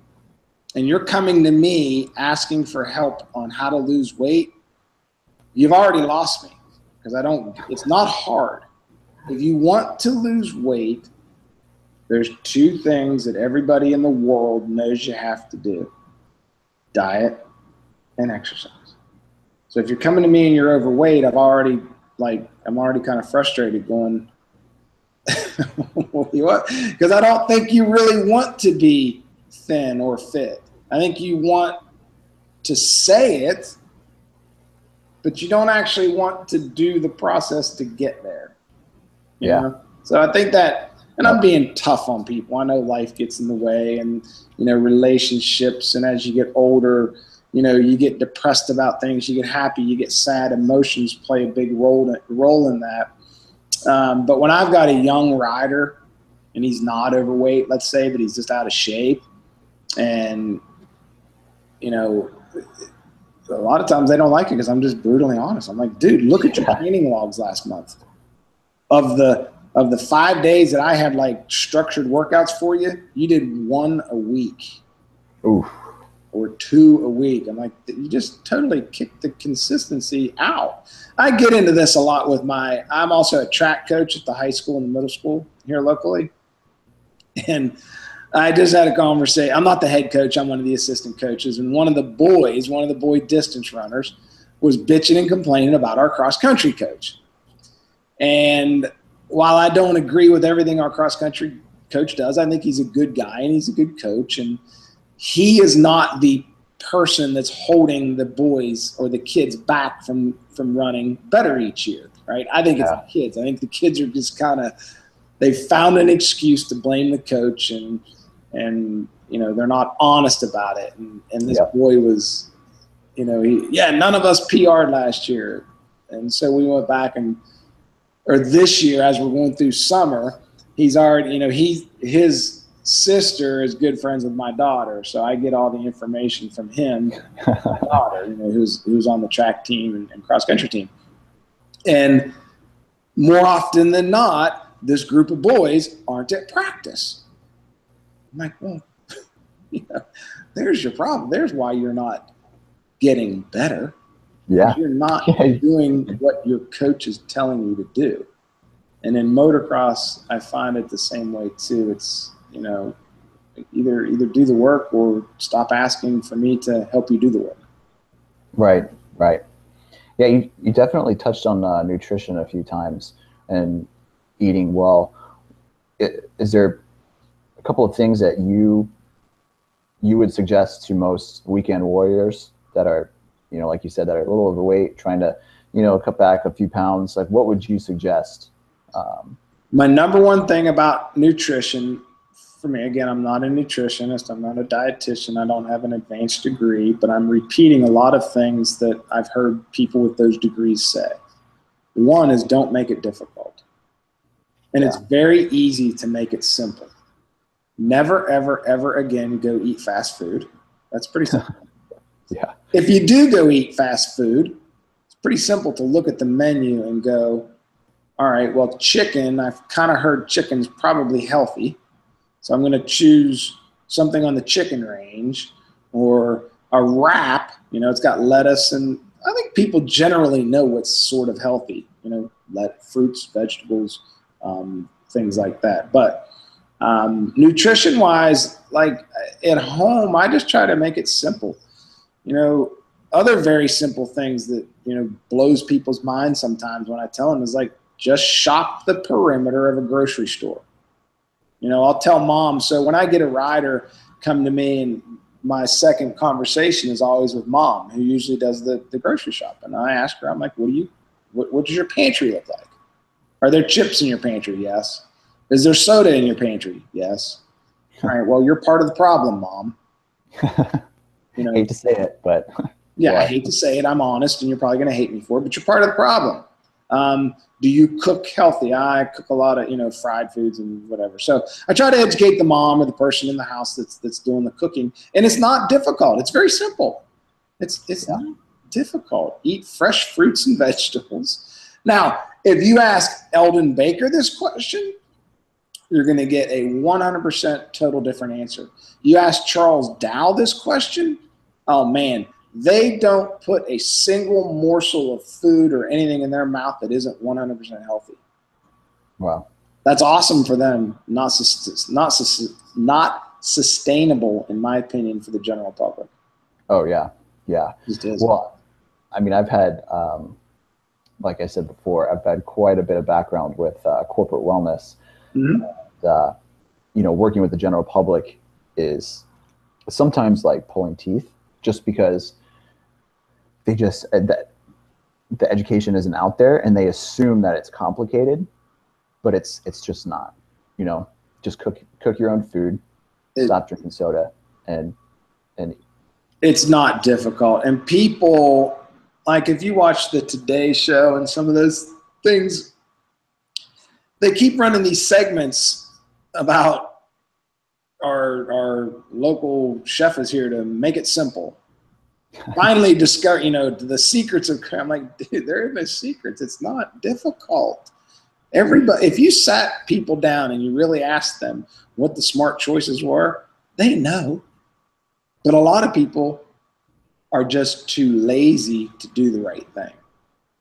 and you're coming to me asking for help on how to lose weight, you've already lost me, because it's not hard. If you want to lose weight, there's two things that everybody in the world knows you have to do: diet and exercise. So if you're coming to me and you're overweight, I'm already kind of frustrated going, what? Because I don't think you really want to be thin or fit. I think you want to say it, but you don't actually want to do the process to get there. You know? So I think that, and I'm being tough on people. I know life gets in the way, and, you know, relationships, and as you get older, you know, you get depressed about things, you get happy, you get sad. Emotions play a big role in that. But when I've got a young rider and he's not overweight, let's say, but he's just out of shape, and, you know, a lot of times they don't like it because I'm just brutally honest. I'm like, dude, look at your training logs last month. Of the 5 days that I had like structured workouts for you, you did 1 a week. Oof. Or 2 a week. I'm like, you just totally kicked the consistency out. I get into this a lot with I'm also a track coach at the high school and the middle school here locally. And I just had a conversation. I'm not the head coach. I'm one of the assistant coaches. And one of the boy distance runners, was bitching and complaining about our cross country coach. And while I don't agree with everything our cross country coach does, I think he's a good guy and he's a good coach. And he is not the person that's holding the boys or the kids back from running better each year, right? I think it's the kids. I think the kids are just they've found an excuse to blame the coach, and you know, they're not honest about it. And this boy was, you know, none of us PR'd last year. And so we went back or this year, as we're going through summer, he's already, you know, his sister is good friends with my daughter, so I get all the information from him, my daughter, you know, who's on the track team and cross country team. And more often than not, this group of boys aren't at practice. I'm like, well, you know, there's your problem. There's why you're not getting better. Yeah, you're not doing what your coach is telling you to do. And in motocross, I find it the same way too. It's, you know, either do the work or stop asking for me to help you do the work. Right. Yeah, you definitely touched on nutrition a few times and eating well. Is there a couple of things that you would suggest to most weekend warriors that are, you know, like you said, that are a little overweight, trying to, you know, cut back a few pounds? Like, what would you suggest? My number one thing about nutrition, for me, again, I'm not a nutritionist, I'm not a dietitian, I don't have an advanced degree, but I'm repeating a lot of things that I've heard people with those degrees say. One is, don't make it difficult. And it's very easy to make it simple. Never, ever, ever again go eat fast food. That's pretty simple. If you do go eat fast food, it's pretty simple to look at the menu and go, all right, well, chicken, I've kind of heard chicken's probably healthy, so I'm going to choose something on the chicken range, or a wrap, you know, it's got lettuce, and I think people generally know what's sort of healthy, you know, fruits, vegetables, things like that. But nutrition-wise, like at home, I just try to make it simple. You know, other very simple things that, blows people's minds sometimes when I tell them is like, just shop the perimeter of a grocery store. I'll tell mom. So when I get a rider come to me, and my second conversation is always with mom, who usually does the grocery shop. And I ask her, I'm like, what does your pantry look like? Are there chips in your pantry? Yes. Is there soda in your pantry? Yes. All right. Well, you're part of the problem, mom. Hate to say it, but yeah, I hate to say it. I'm honest, and you're probably going to hate me for it, but you're part of the problem. Do you cook healthy? I cook a lot of, fried foods and whatever. So I try to educate the mom or the person in the house that's doing the cooking. And it's not difficult. It's very simple. It's not difficult. Eat fresh fruits and vegetables. Now, if you ask Eldon Baker this question, you're going to get a 100% total different answer. You ask Charles Dow this question, oh man, they don't put a single morsel of food or anything in their mouth that isn't 100% healthy. Wow. That's awesome for them. Not sustainable, in my opinion, for the general public. Oh, yeah. Yeah. Well, I mean, I've had, like I said before, I've had quite a bit of background with corporate wellness. Mm-hmm. And, working with the general public is sometimes like pulling teeth, just because they just the education isn't out there, and they assume that it's complicated, but it's just not. Just cook your own food, stop drinking soda, and it's not difficult. And people, like, if you watch the Today Show and some of those things, they keep running these segments about our local chef is here to make it simple. Finally discover, the secrets of, I'm like, dude, there are no secrets. It's not difficult. Everybody, if you sat people down and you really asked them what the smart choices were, they know. But a lot of people are just too lazy to do the right thing.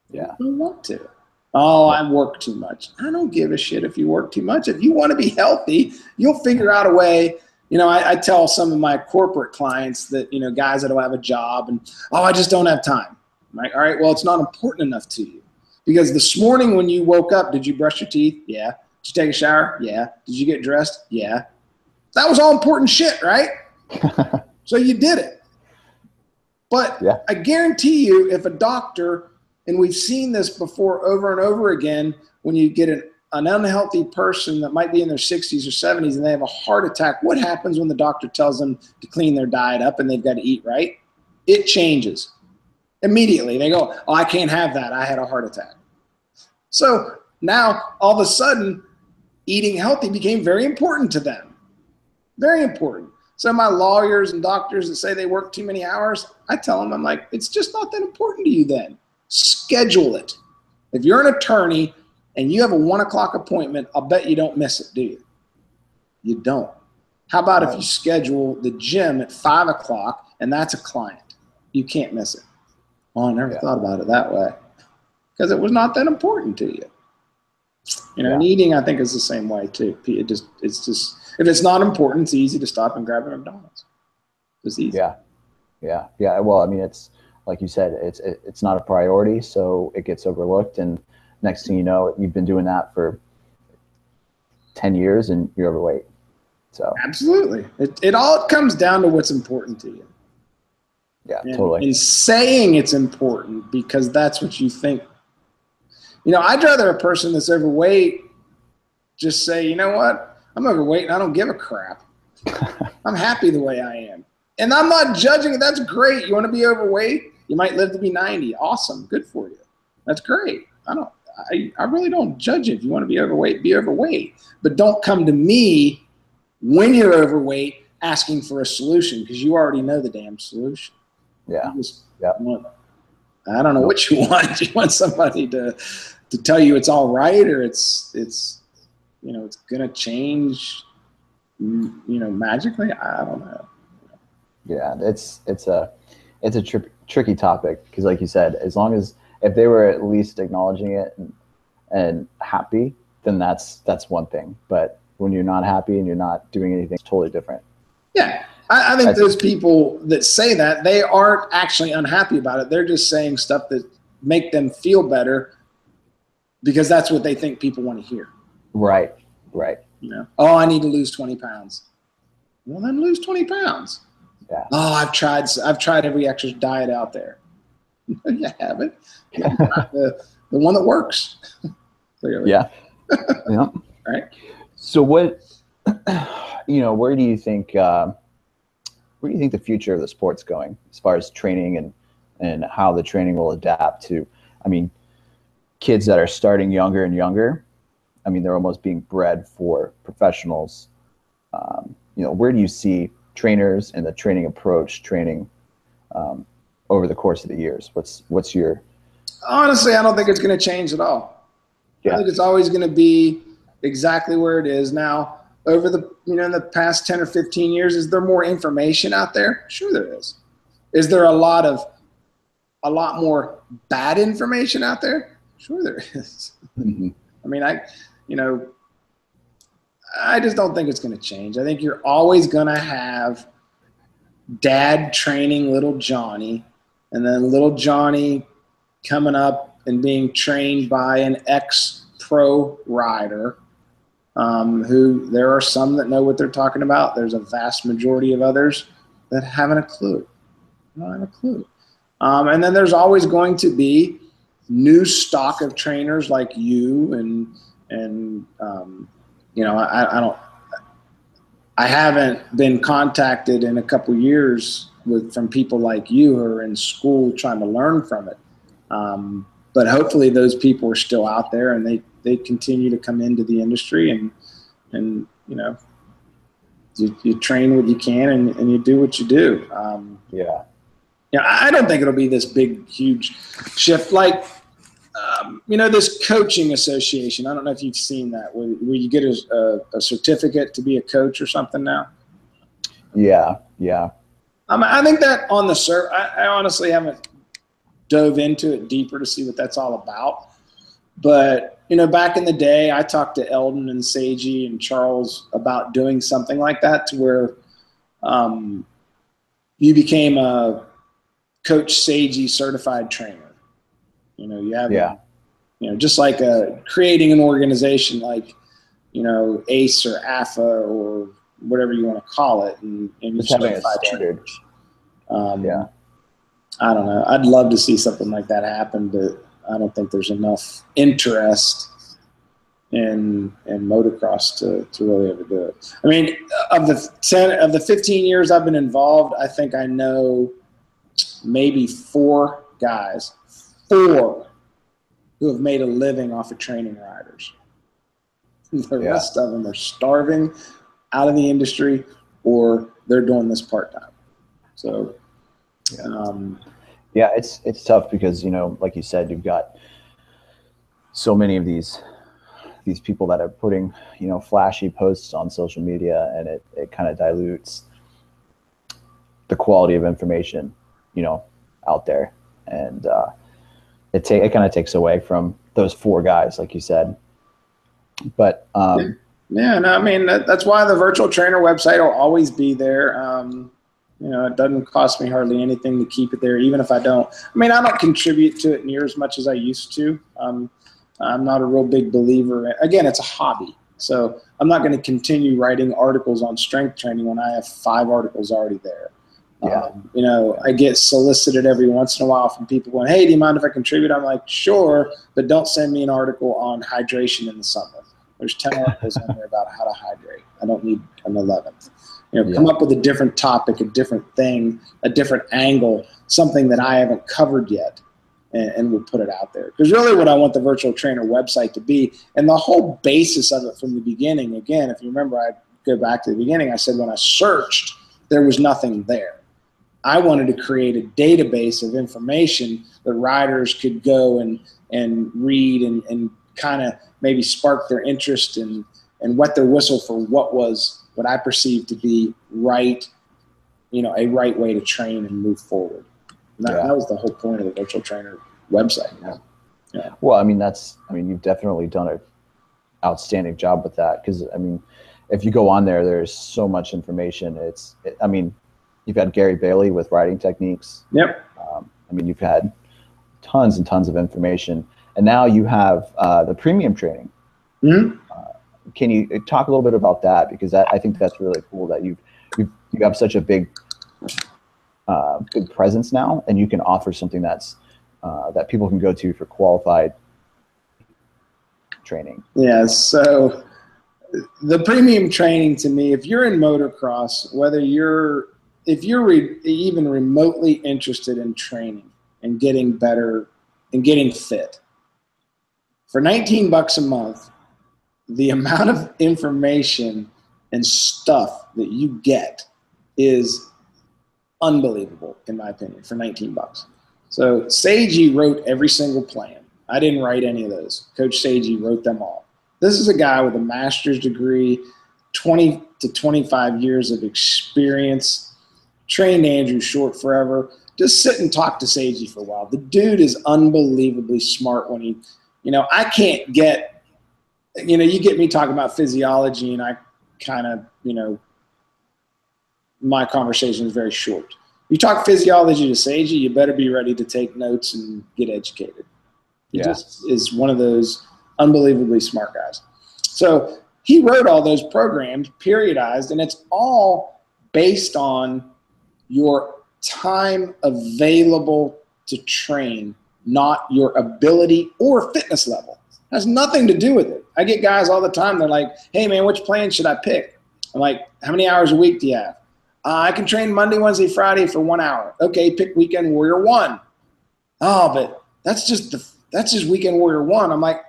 Yeah. They don't want to. Oh, I work too much. I don't give a shit if you work too much. If you want to be healthy, you'll figure out a way. I tell some of my corporate clients that, guys that don't have a job and, I just don't have time. I'm like, all right, well, it's not important enough to you. Because this morning when you woke up, did you brush your teeth? Yeah. Did you take a shower? Yeah. Did you get dressed? Yeah. That was all important shit, right? So you did it. But yeah. I guarantee you, if a doctor, and we've seen this before over and over again, when you get an unhealthy person that might be in their 60s or 70s and they have a heart attack, what happens when the doctor tells them to clean their diet up and they've got to eat right? It changes. Immediately. They go, I can't have that. I had a heart attack. So now, all of a sudden, eating healthy became very important to them. Very important. Some of my lawyers and doctors that say they work too many hours, I tell them, I'm like, it's just not that important to you then. Schedule it. If you're an attorney and you have a 1 o'clock appointment, I'll bet you don't miss it, do you? You don't. How about if you schedule the gym at 5 o'clock and that's a client? You can't miss it. Oh, I never thought about it that way. Because it was not that important to you. And eating, I think, is the same way too. It's just if it's not important, it's easy to stop and grab a McDonald's. It's easy. Yeah. Well, I mean, it's like you said, it's not a priority, so it gets overlooked, and next thing you know, you've been doing that for 10 years and you're overweight. So absolutely, it all comes down to what's important to you. Yeah, totally. And saying it's important because that's what you think. I'd rather a person that's overweight just say, you know what, I'm overweight and I don't give a crap. I'm happy the way I am. And I'm not judging it. That's great. You want to be overweight? You might live to be 90. Awesome. Good for you. That's great. I really don't judge it. If you want to be overweight. But don't come to me when you're overweight asking for a solution, because you already know the damn solution. Yeah. I don't know what you want. You want somebody to tell you it's all right, or it's going to change, magically. I don't know. Yeah, it's a tricky topic, because like you said, as long as if they were at least acknowledging it and happy, then that's one thing. But when you're not happy and you're not doing anything, it's totally different. Yeah. I think those people that say that, they aren't actually unhappy about it. They're just saying stuff that make them feel better because that's what they think people want to hear. Right. You know, oh, I need to lose 20 pounds. Well, then lose 20 pounds. Yeah. Oh, I've tried every extra diet out there. You haven't. the one that works. Clearly. Yeah. Yeah. Right. So what, where do you think the future of the sport's going as far as training and how the training will adapt to, kids that are starting younger and younger? They're almost being bred for professionals. Where do you see trainers and the training approach over the course of the years? What's your... Honestly, I don't think it's going to change at all. Yeah. I think it's always going to be exactly where it is now. Over the in the past 10 or 15 years, is there more information out there? Sure there is. Is there a lot more bad information out there? Sure there is. Mm-hmm. I just don't think it's going to change. I think you're always going to have dad training little Johnny, and then little Johnny coming up and being trained by an ex-pro rider, who there are some that know what they're talking about. There's a vast majority of others that haven't a clue. Not have a clue. And then there's always going to be new stock of trainers like you and I haven't been contacted in a couple years from people like you who are in school trying to learn from it. But hopefully those people are still out there and they continue to come into the industry and you train what you can and you do what you do. I don't think it'll be this big, huge shift. Like, this coaching association, I don't know if you've seen that, where you get a certificate to be a coach or something now. Yeah. I think that on the I honestly haven't dove into it deeper to see what that's all about. But, back in the day, I talked to Eldon and Seiji and Charles about doing something like that to where you became a Coach Seiji certified trainer. You have, just like creating an organization like, ACE or AFA or whatever you want to call it. And just having a standard. I don't know. I'd love to see something like that happen, but I don't think there's enough interest in motocross to really ever do it. Of the 15 years I've been involved, I think I know maybe 4 guys who have made a living off of training riders. The rest of them are starving out of the industry or they're doing this part-time. So, it's tough because, like you said, you've got so many of these people that are putting, flashy posts on social media, and it kind of dilutes the quality of information, out there. And, it kind of takes away from those 4 guys, like you said. But that's why the virtual trainer website will always be there. It doesn't cost me hardly anything to keep it there, even if I don't. I don't contribute to it near as much as I used to. I'm not a real big believer. Again, it's a hobby, so I'm not going to continue writing articles on strength training when I have 5 articles already there. I get solicited every once in a while from people going, "Hey, do you mind if I contribute?" I'm like, "Sure, but don't send me an article on hydration in the summer. There's 10 articles on there about how to hydrate. I don't need an 11th. Come up with a different topic, a different thing, a different angle, something that I haven't covered yet, and we'll put it out there." Because really what I want the virtual trainer website to be, and the whole basis of it from the beginning, again, if you remember, I go back to the beginning, I said when I searched, there was nothing there. I wanted to create a database of information that riders could go and read and kind of maybe spark their interest and wet their whistle for what I perceived to be right, a right way to train and move forward. And that was the whole point of the virtual trainer website. Well, you've definitely done an outstanding job with that, because if you go on there, there's so much information. I mean, you've had Gary Bailey with riding techniques. Yep. I mean, you've had tons and tons of information, and now you have the premium training. Mm-hmm. Can you talk a little bit about that? Because I think that's really cool that you have such a big presence now, and you can offer something that's that people can go to for qualified training. Yeah. So the premium training, to me, if you're in motocross, if you're even remotely interested in training and getting better and getting fit, for $19 a month, the amount of information and stuff that you get is unbelievable, in my opinion, for $19. So Seiji wrote every single plan. I didn't write any of those. Coach Seiji wrote them all. This is a guy with a master's degree, 20 to 25 years of experience, trained Andrew Short forever. Just sit and talk to Seiji for a while. The dude is unbelievably smart when he, I can't get, you get me talking about physiology and I kind of, my conversation is very short. You talk physiology to Seiji, you better be ready to take notes and get educated. He just is one of those unbelievably smart guys. So he wrote all those programs, periodized, and it's all based on your time available to train, not your ability or fitness level. It has nothing to do with it. I get guys all the time, they're like, hey man, which plan should I pick? I'm like, how many hours a week do you have? I can train Monday, Wednesday, Friday for 1 hour. Okay, pick Weekend Warrior 1. Oh, but that's just Weekend Warrior 1. I'm like,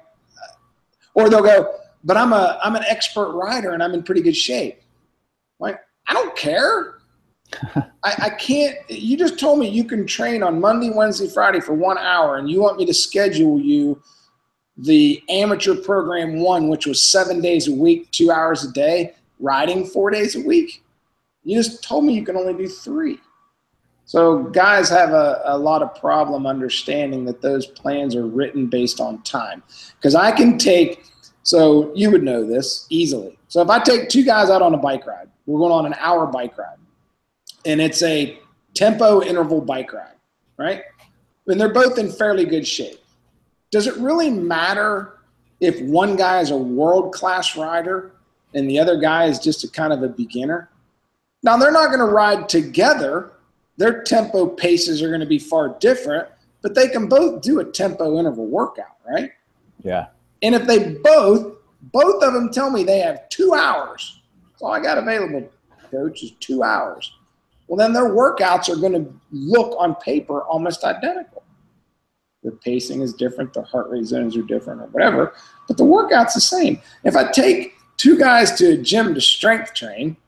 or they'll go, but I'm an expert rider and I'm in pretty good shape. I'm like, I don't care. I can't. You just told me you can train on Monday, Wednesday, Friday for 1 hour, and you want me to schedule you the amateur program 1, which was 7 days a week, 2 hours a day, riding 4 days a week. You just told me you can only do 3. So guys have a lot of problem understanding that those plans are written based on time. Because I can take, so you would know this easily. So if I take 2 guys out on a bike ride, we're going on an hour bike ride, and it's a tempo interval bike ride, right? And they're both in fairly good shape. Does it really matter if one guy is a world-class rider and the other guy is just a kind of a beginner? Now, they're not going to ride together. Their tempo paces are going to be far different, but they can both do a tempo interval workout, right? Yeah. And if they both of them tell me they have 2 hours, that's all I got available, coach, is 2 hours. Well, then their workouts are going to look on paper almost identical. Their pacing is different, their heart rate zones are different or whatever, but the workout's the same. If I take 2 guys to a gym to strength train,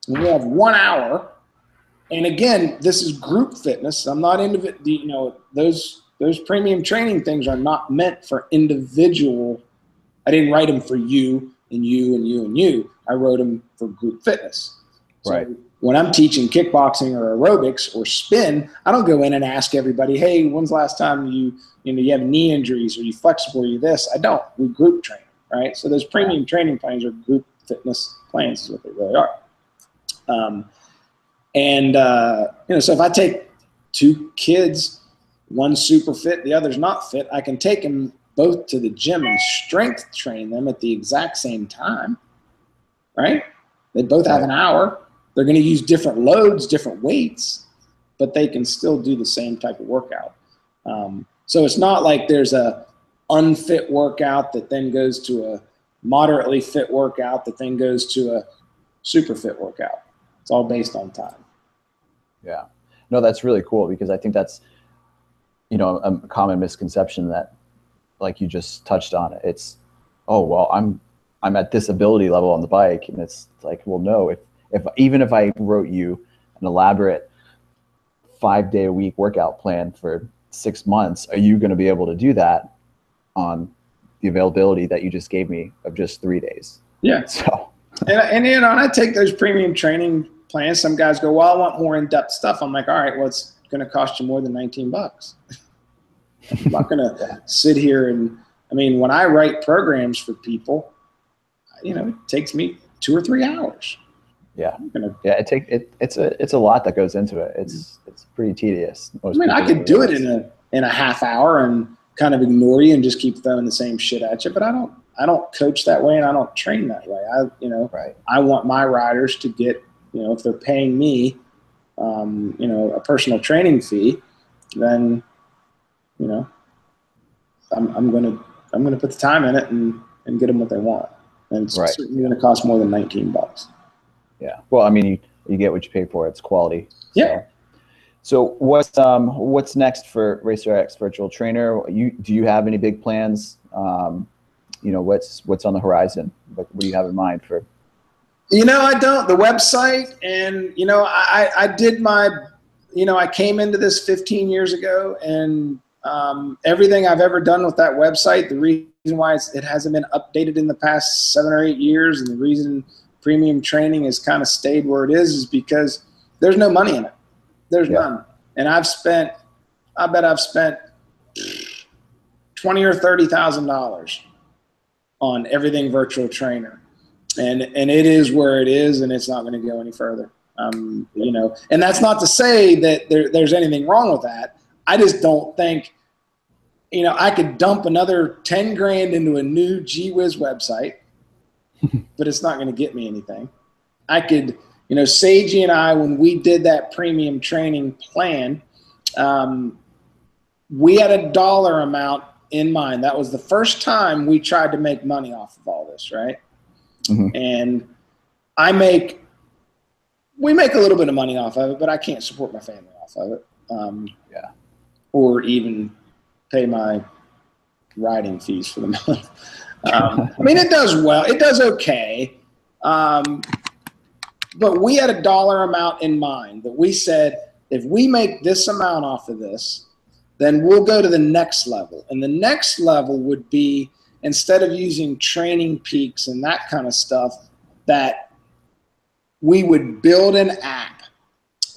we have 1 hour, and again, this is group fitness. I'm not those premium training things are not meant for individual. I didn't write them for you and you and you and you. I wrote them for group fitness. So right. When I'm teaching kickboxing or aerobics or spin, I don't go in and ask everybody, hey, when's the last time you have knee injuries, or you flexible, or you this? I don't. We group train, right? So those premium training plans are group fitness plans is what they really are. So if I take 2 kids, one's super fit, the other's not fit, I can take them both to the gym and strength train them at the exact same time, right? They both have an hour. They're going to use different loads, different weights, but they can still do the same type of workout. So it's not like there's a unfit workout that then goes to a moderately fit workout that then goes to a super fit workout. It's all based on time. Yeah. No, that's really cool, because I think that's, a common misconception that, like you just touched on it. It's, oh, well, I'm at this ability level on the bike. And it's like, well, no, even if I wrote you an elaborate 5-day-a-week workout plan for 6 months, are you going to be able to do that on the availability that you just gave me of just 3 days? Yeah. So, and I take those premium training plans. Some guys go, well, I want more in-depth stuff. I'm like, all right, well, it's going to cost you more than $19. I'm not going to sit here and, when I write programs for people, it takes me 2 or 3 hours. Yeah. Yeah. It's a lot that goes into it. It's pretty tedious. I mean, I could do it in a half hour and kind of ignore you and just keep throwing the same shit at you. But I don't coach that way, and I don't train that way. I want my riders to get, if they're paying me, a personal training fee, then, I'm gonna put the time in it and get them what they want. And it's certainly going to cost more than $19. Yeah. Well, I mean, you get what you pay for. It's quality. Yeah. So what's next for RacerX Virtual Trainer? Do you have any big plans? What's on the horizon? What do you have in mind for? I don't. The website, and I did my, I came into this 15 years ago, and everything I've ever done with that website, the reason why it hasn't been updated in the past 7 or 8 years, and the reason premium training has kind of stayed where it is because there's no money in it. There's none. And I bet I've spent $20,000 or $30,000 on everything virtual trainer. And it is where it is, and it's not going to go any further. And that's not to say that there's anything wrong with that. I just don't think, I could dump another 10 grand into a new Gee Whiz website, but it's not going to get me anything. I could, Seiji and I, when we did that premium training plan, we had a dollar amount in mind. That was the first time we tried to make money off of all this, right? Mm-hmm. And we make a little bit of money off of it, but I can't support my family off of it. Or even pay my riding fees for the month. I mean, it does well. It does okay. But we had a dollar amount in mind that we said, if we make this amount off of this, then we'll go to the next level. And the next level would be, instead of using Training Peaks and that kind of stuff, that we would build an app.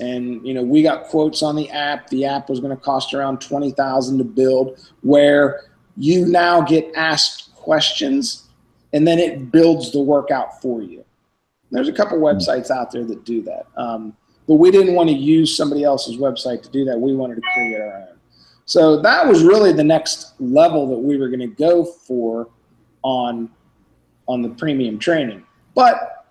And, we got quotes on the app. The app was going to cost around $20,000 to build, where you now get asked questions and then it builds the workout for you. There's a couple websites out there that do that. But we didn't want to use somebody else's website to do that. We wanted to create our own. So that was really the next level that we were going to go for on the premium training. But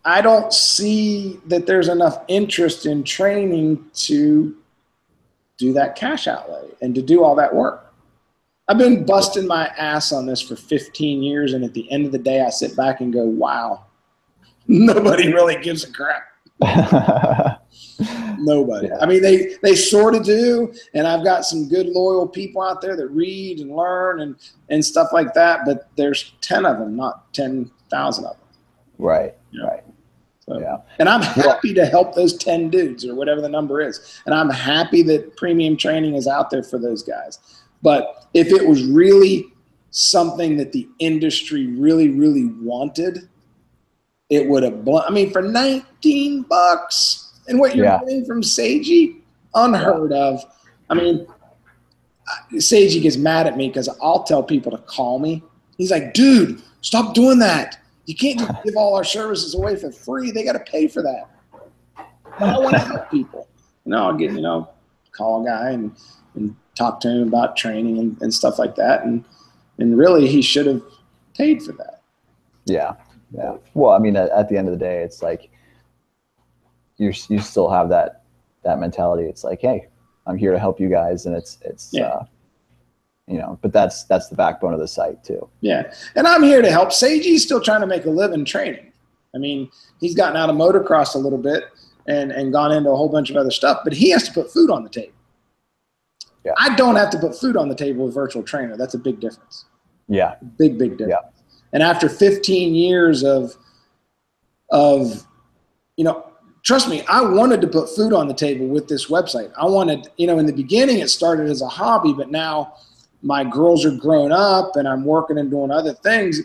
I don't see that there's enough interest in training to do that cash outlay and to do all that work. I've been busting my ass on this for 15 years, and at the end of the day, I sit back and go, wow, nobody really gives a crap. Nobody. Yeah. I mean, they sort of do, and I've got some good, loyal people out there that read and learn and stuff like that, but there's 10 of them, not 10,000 of them. Right, right. So, yeah. And I'm happy to help those 10 dudes or whatever the number is, and I'm happy that premium training is out there for those guys. But if it was really something that the industry really, really wanted, it would have I mean, for $19 and what you're getting from Seiji, unheard of. I mean, Seiji gets mad at me because I'll tell people to call me. He's like, dude, stop doing that. You can't just give all our services away for free. They got to pay for that. But I want to help people. I'll get, call a guy and talk to him about training and stuff like that. And really, he should have paid for that. Yeah. Yeah. Well, I mean, at the end of the day, it's like you still have that mentality. It's like, hey, I'm here to help you guys, and it's but that's the backbone of the site too. Yeah, and I'm here to help. Seiji's still trying to make a living training. I mean, he's gotten out of motocross a little bit and gone into a whole bunch of other stuff, but he has to put food on the table. Yeah. I don't have to put food on the table with virtual trainer. That's a big difference. Yeah. Big difference. Yeah. And after 15 years of trust me, I wanted to put food on the table with this website. I wanted, in the beginning it started as a hobby, but now my girls are grown up and I'm working and doing other things.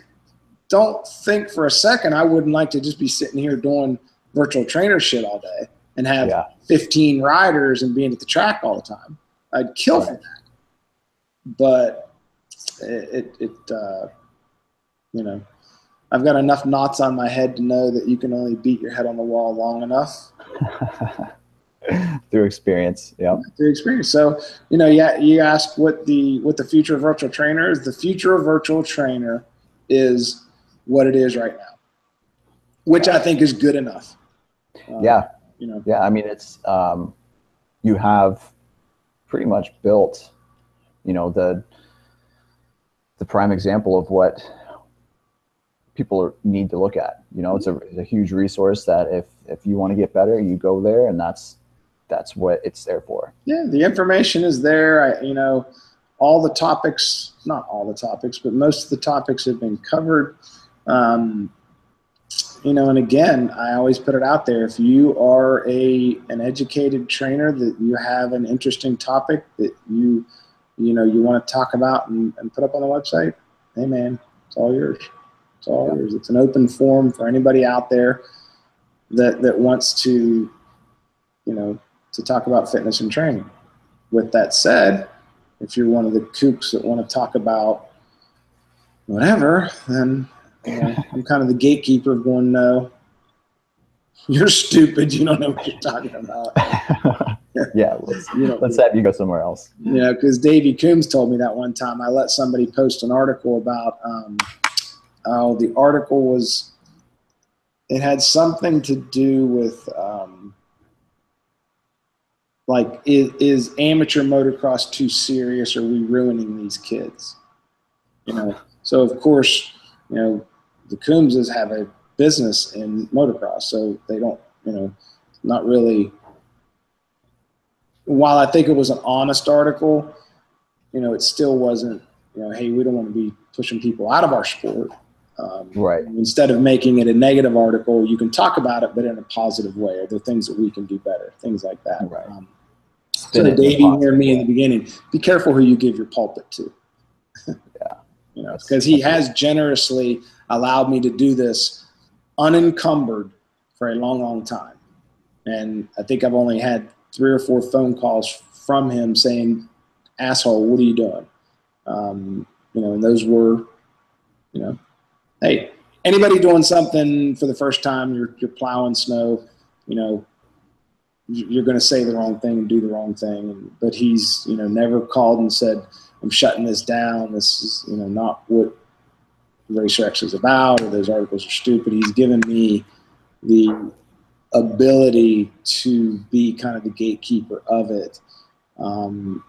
Don't think for a second I wouldn't like to just be sitting here doing virtual trainer shit all day and have 15 riders and being at the track all the time. I'd kill for that. But I've got enough knots on my head to know that you can only beat your head on the wall long enough. Through experience, yeah. Through experience. So, yeah, you ask what the future of virtual trainer is. The future of virtual trainer is what it is right now, which I think is good enough. Yeah. Yeah. I mean, it's you have pretty much built, the prime example of what people need to look at. It's a huge resource that if you want to get better, you go there, and that's what it's there for. Yeah, the information is there. All the topics, not all the topics, but most of the topics have been covered. And again, I always put it out there. If you are an educated trainer, that you have an interesting topic that you want to talk about and put up on the website, hey man, it's all yours. It's all yours. It's an open forum for anybody out there that wants to, to talk about fitness and training. With that said, if you're one of the kooks that want to talk about whatever, then I'm kind of the gatekeeper of going, no, you're stupid. You don't know what you're talking about. Yeah, let's have you go somewhere else. Because Davey Coombs told me that one time. I let somebody post an article about, the article it had something to do with, is amateur motocross too serious? Are we ruining these kids? So of course, the Coombses have a business in motocross, so they don't, not really. While I think it was an honest article, it still wasn't, hey, we don't want to be pushing people out of our sport. Right. Instead of making it a negative article, you can talk about it, but in a positive way. Are there things that we can do better? Things like that. Right. So Davey warned me in the beginning, be careful who you give your pulpit to. Yeah. Because he has generously allowed me to do this unencumbered for a long, long time. And I think I've only had 3 or 4 phone calls from him saying, asshole, what are you doing? And those were, hey, anybody doing something for the first time, you're plowing snow, you're going to say the wrong thing and do the wrong thing. But he's, never called and said, I'm shutting this down. This is, not what RacerX is about, or those articles are stupid. He's given me the ability to be kind of the gatekeeper of it. And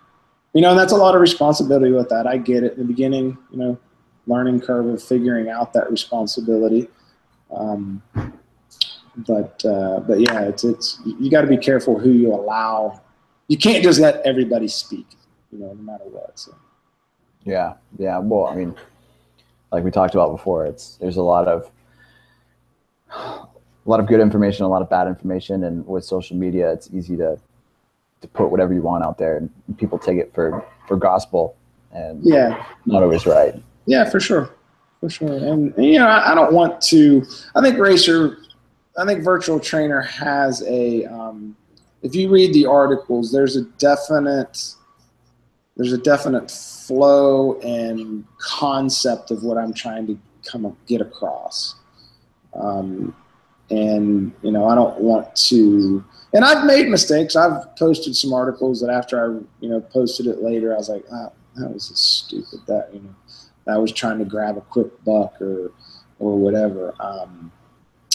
that's a lot of responsibility with that. I get it in the beginning, learning curve of figuring out that responsibility. But yeah, it's you got to be careful who you allow. You can't just let everybody speak, no matter what. So. Yeah. Well, I mean, like we talked about before, there's a lot of good information, a lot of bad information, and with social media, it's easy to put whatever you want out there, and people take it for gospel, and not always right. Yeah, for sure. And I don't want to. I think Virtual Trainer has a. If you read the articles, there's a definite flow and concept of what I'm trying to get across. And I don't want to. And I've made mistakes. I've posted some articles that after I posted it later, I was like, that was stupid. That I was trying to grab a quick buck or whatever.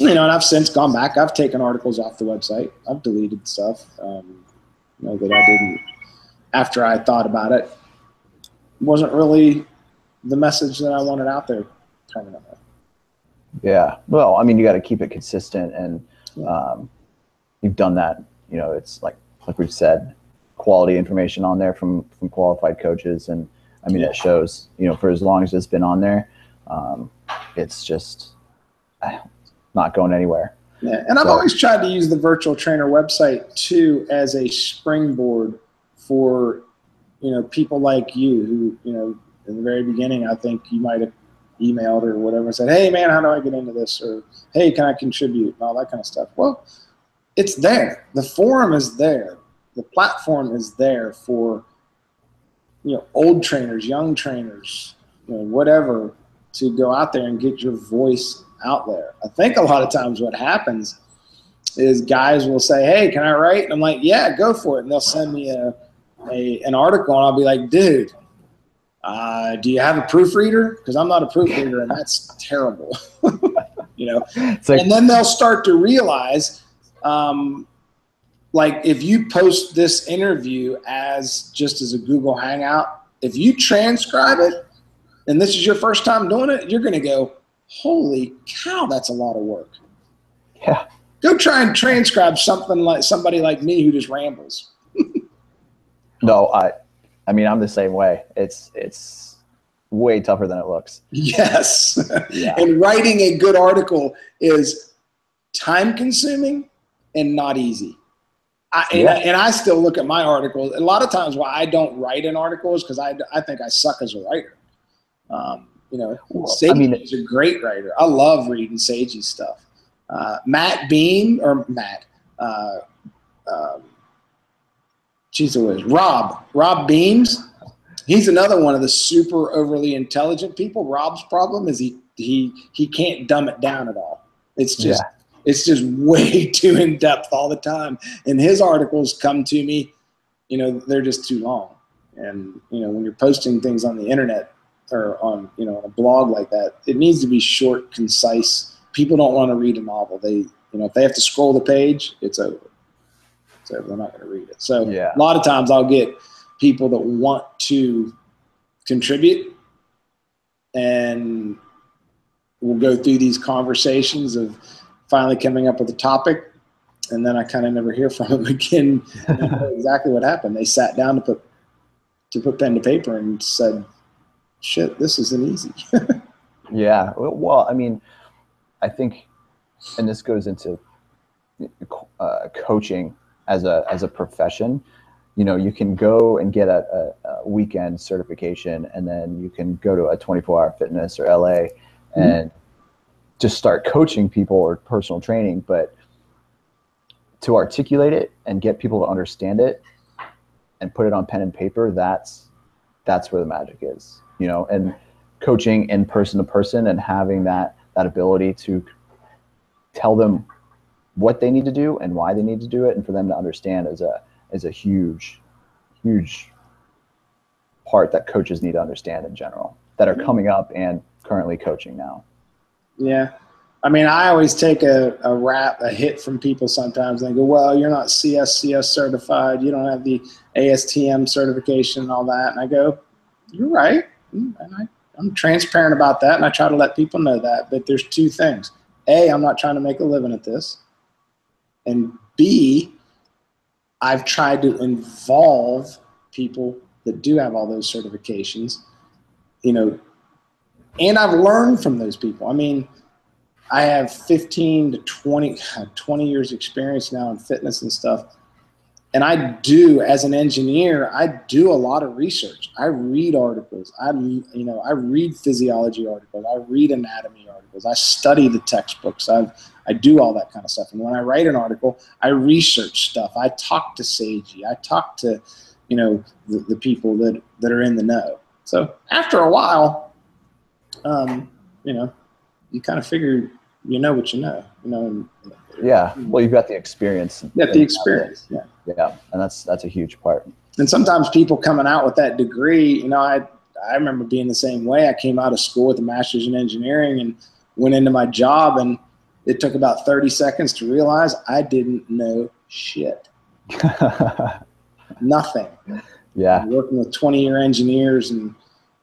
And I've since gone back. I've taken articles off the website. I've deleted stuff that I didn't. After I thought about it, wasn't really the message that I wanted out there permanently. Yeah. Well, I mean, you got to keep it consistent, and you've done that. It's like we've said, quality information on there from qualified coaches, and I mean, it shows. For as long as it's been on there, it's just not going anywhere. Yeah, and I've always tried to use the Virtual Trainer website too as a springboard for people like you who in the very beginning, I think you might have emailed or whatever and said, hey man, how do I get into this? Or hey, can I contribute? And all that kind of stuff. Well, it's there. The forum is there. The platform is there for old trainers, young trainers, whatever, to go out there and get your voice out there. I think a lot of times what happens is guys will say, hey, can I write? And I'm like, yeah, go for it. And they'll send me an article, and I'll be like, dude, do you have a proofreader? Because I'm not a proofreader, and that's terrible. You know, like, and then they'll start to realize, like, if you post this interview as just as a Google Hangout, if you transcribe it, and this is your first time doing it, you're going to go, holy cow, that's a lot of work. Yeah. Go try and transcribe something like somebody like me who just rambles. No, I mean, I'm the same way. It's way tougher than it looks. Yes. Yeah. And writing a good article is time consuming and not easy. And I still look at my articles. A lot of times why I don't write an article is because I think I suck as a writer. You know, Sage is a great writer. I love reading Sage's stuff. Rob Beams. He's another one of the super overly intelligent people. Rob's problem is he can't dumb it down at all. It's just way too in depth all the time. And his articles come to me, you know, they're just too long. And you know, when you're posting things on the internet or on, you know, on a blog like that, it needs to be short, concise. People don't want to read a novel. They, you know, if they have to scroll the page, it's over. So they're not going to read it. So a lot of times I'll get people that want to contribute, and we'll go through these conversations of finally coming up with a topic, and then I kind of never hear from them again. I know exactly what happened. They sat down to put pen to paper and said, shit, this isn't easy. Yeah. Well, I mean, I think, and this goes into coaching as a profession. You know, you can go and get a weekend certification, and then you can go to a 24-hour fitness or LA and just start coaching people or personal training. But to articulate it and get people to understand it and put it on pen and paper, that's where the magic is, you know. And coaching in person to person and having that ability to tell them what they need to do and why they need to do it, and for them to understand is a huge part that coaches need to understand in general, that are coming up and currently coaching now. Yeah. I mean, I always take a hit from people sometimes. They go, well, you're not CSCS certified. You don't have the ASTM certification and all that. And I go, you're right. And I'm transparent about that, and I try to let people know that. But there's two things. A, I'm not trying to make a living at this. And B, I've tried to involve people that do have all those certifications, you know, and I've learned from those people. I mean, I have 15 to 20 years experience now in fitness and stuff. And I do, as an engineer, I do a lot of research. I read articles. I read physiology articles. I read anatomy articles. I study the textbooks. I do all that kind of stuff. And when I write an article, I research stuff. I talk to Seiji. I talk to, you know, the people that are in the know. So after a while, you know, you kind of figure you know what you know. Yeah. Well, you've got the experience. Yeah, the experience. Yeah. Yeah, and that's a huge part. And sometimes people coming out with that degree, you know, I remember being the same way. I came out of school with a master's in engineering and went into my job, and it took about 30 seconds to realize I didn't know shit. Nothing. Yeah. I'm working with 20-year engineers, and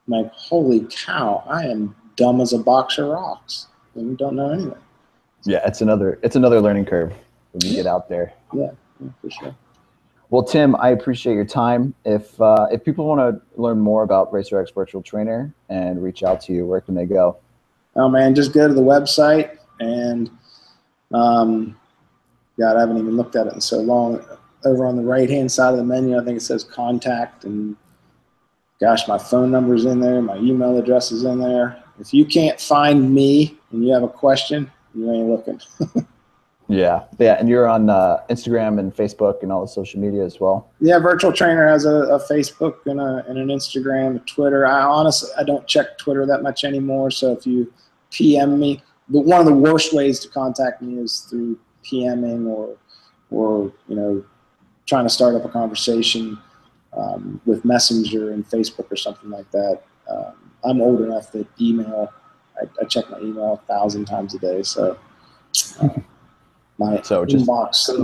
I'm like, holy cow, I am dumb as a box of rocks and don't know anything. Yeah, it's another learning curve when you get out there. Yeah, for sure. Well, Tim, I appreciate your time. If people want to learn more about RacerX Virtual Trainer and reach out to you, where can they go? Oh man, just go to the website, and God, I haven't even looked at it in so long. Over on the right-hand side of the menu, I think it says contact, and gosh, my phone number's in there, my email address is in there. If you can't find me and you have a question, you ain't looking. Yeah, yeah, and you're on Instagram and Facebook and all the social media as well. Yeah, Virtual Trainer has a Facebook and an Instagram, a Twitter. I honestly don't check Twitter that much anymore. So if you PM me, but one of the worst ways to contact me is through PMing or trying to start up a conversation with Messenger and Facebook or something like that. I'm old enough that email. I check my email 1,000 times a day. So. My inbox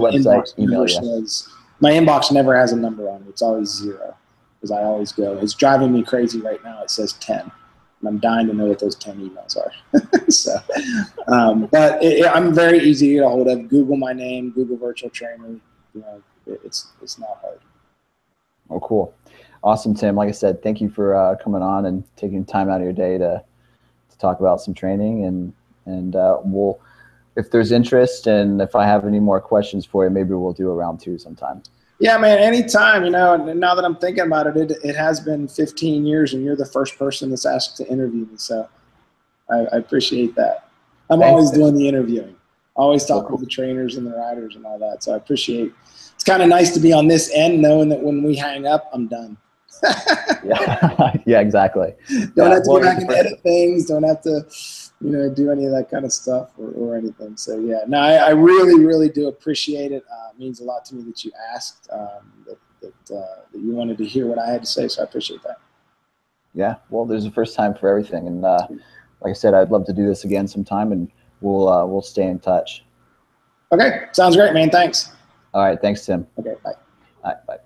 never has a number on it. It's always 0 because I always go. It's driving me crazy right now. It says 10, and I'm dying to know what those 10 emails are. So, but I'm very easy to get a hold of. Google my name, Google Virtual Trainer. It's not hard. Oh, cool, awesome, Tim. Like I said, thank you for coming on and taking time out of your day to talk about some training, and we'll. If there's interest and if I have any more questions for you, maybe we'll do a round 2 sometime. Yeah, man, anytime, and now that I'm thinking about it, it has been 15 years and you're the first person that's asked to interview me. So I appreciate that. I'm always doing the interviewing, always talking to the trainers and the riders and all that. So I appreciate it's kind of nice to be on this end knowing that when we hang up, I'm done. Yeah, exactly. Don't have to go back and edit things. Don't have to, do any of that kind of stuff or anything. So yeah, no, I really, really do appreciate it. It means a lot to me that you asked, that you wanted to hear what I had to say. So I appreciate that. Yeah, well, there's a first time for everything, and like I said, I'd love to do this again sometime, and we'll stay in touch. Okay, sounds great, man. Thanks. All right, thanks, Tim. Okay, bye. All right, bye.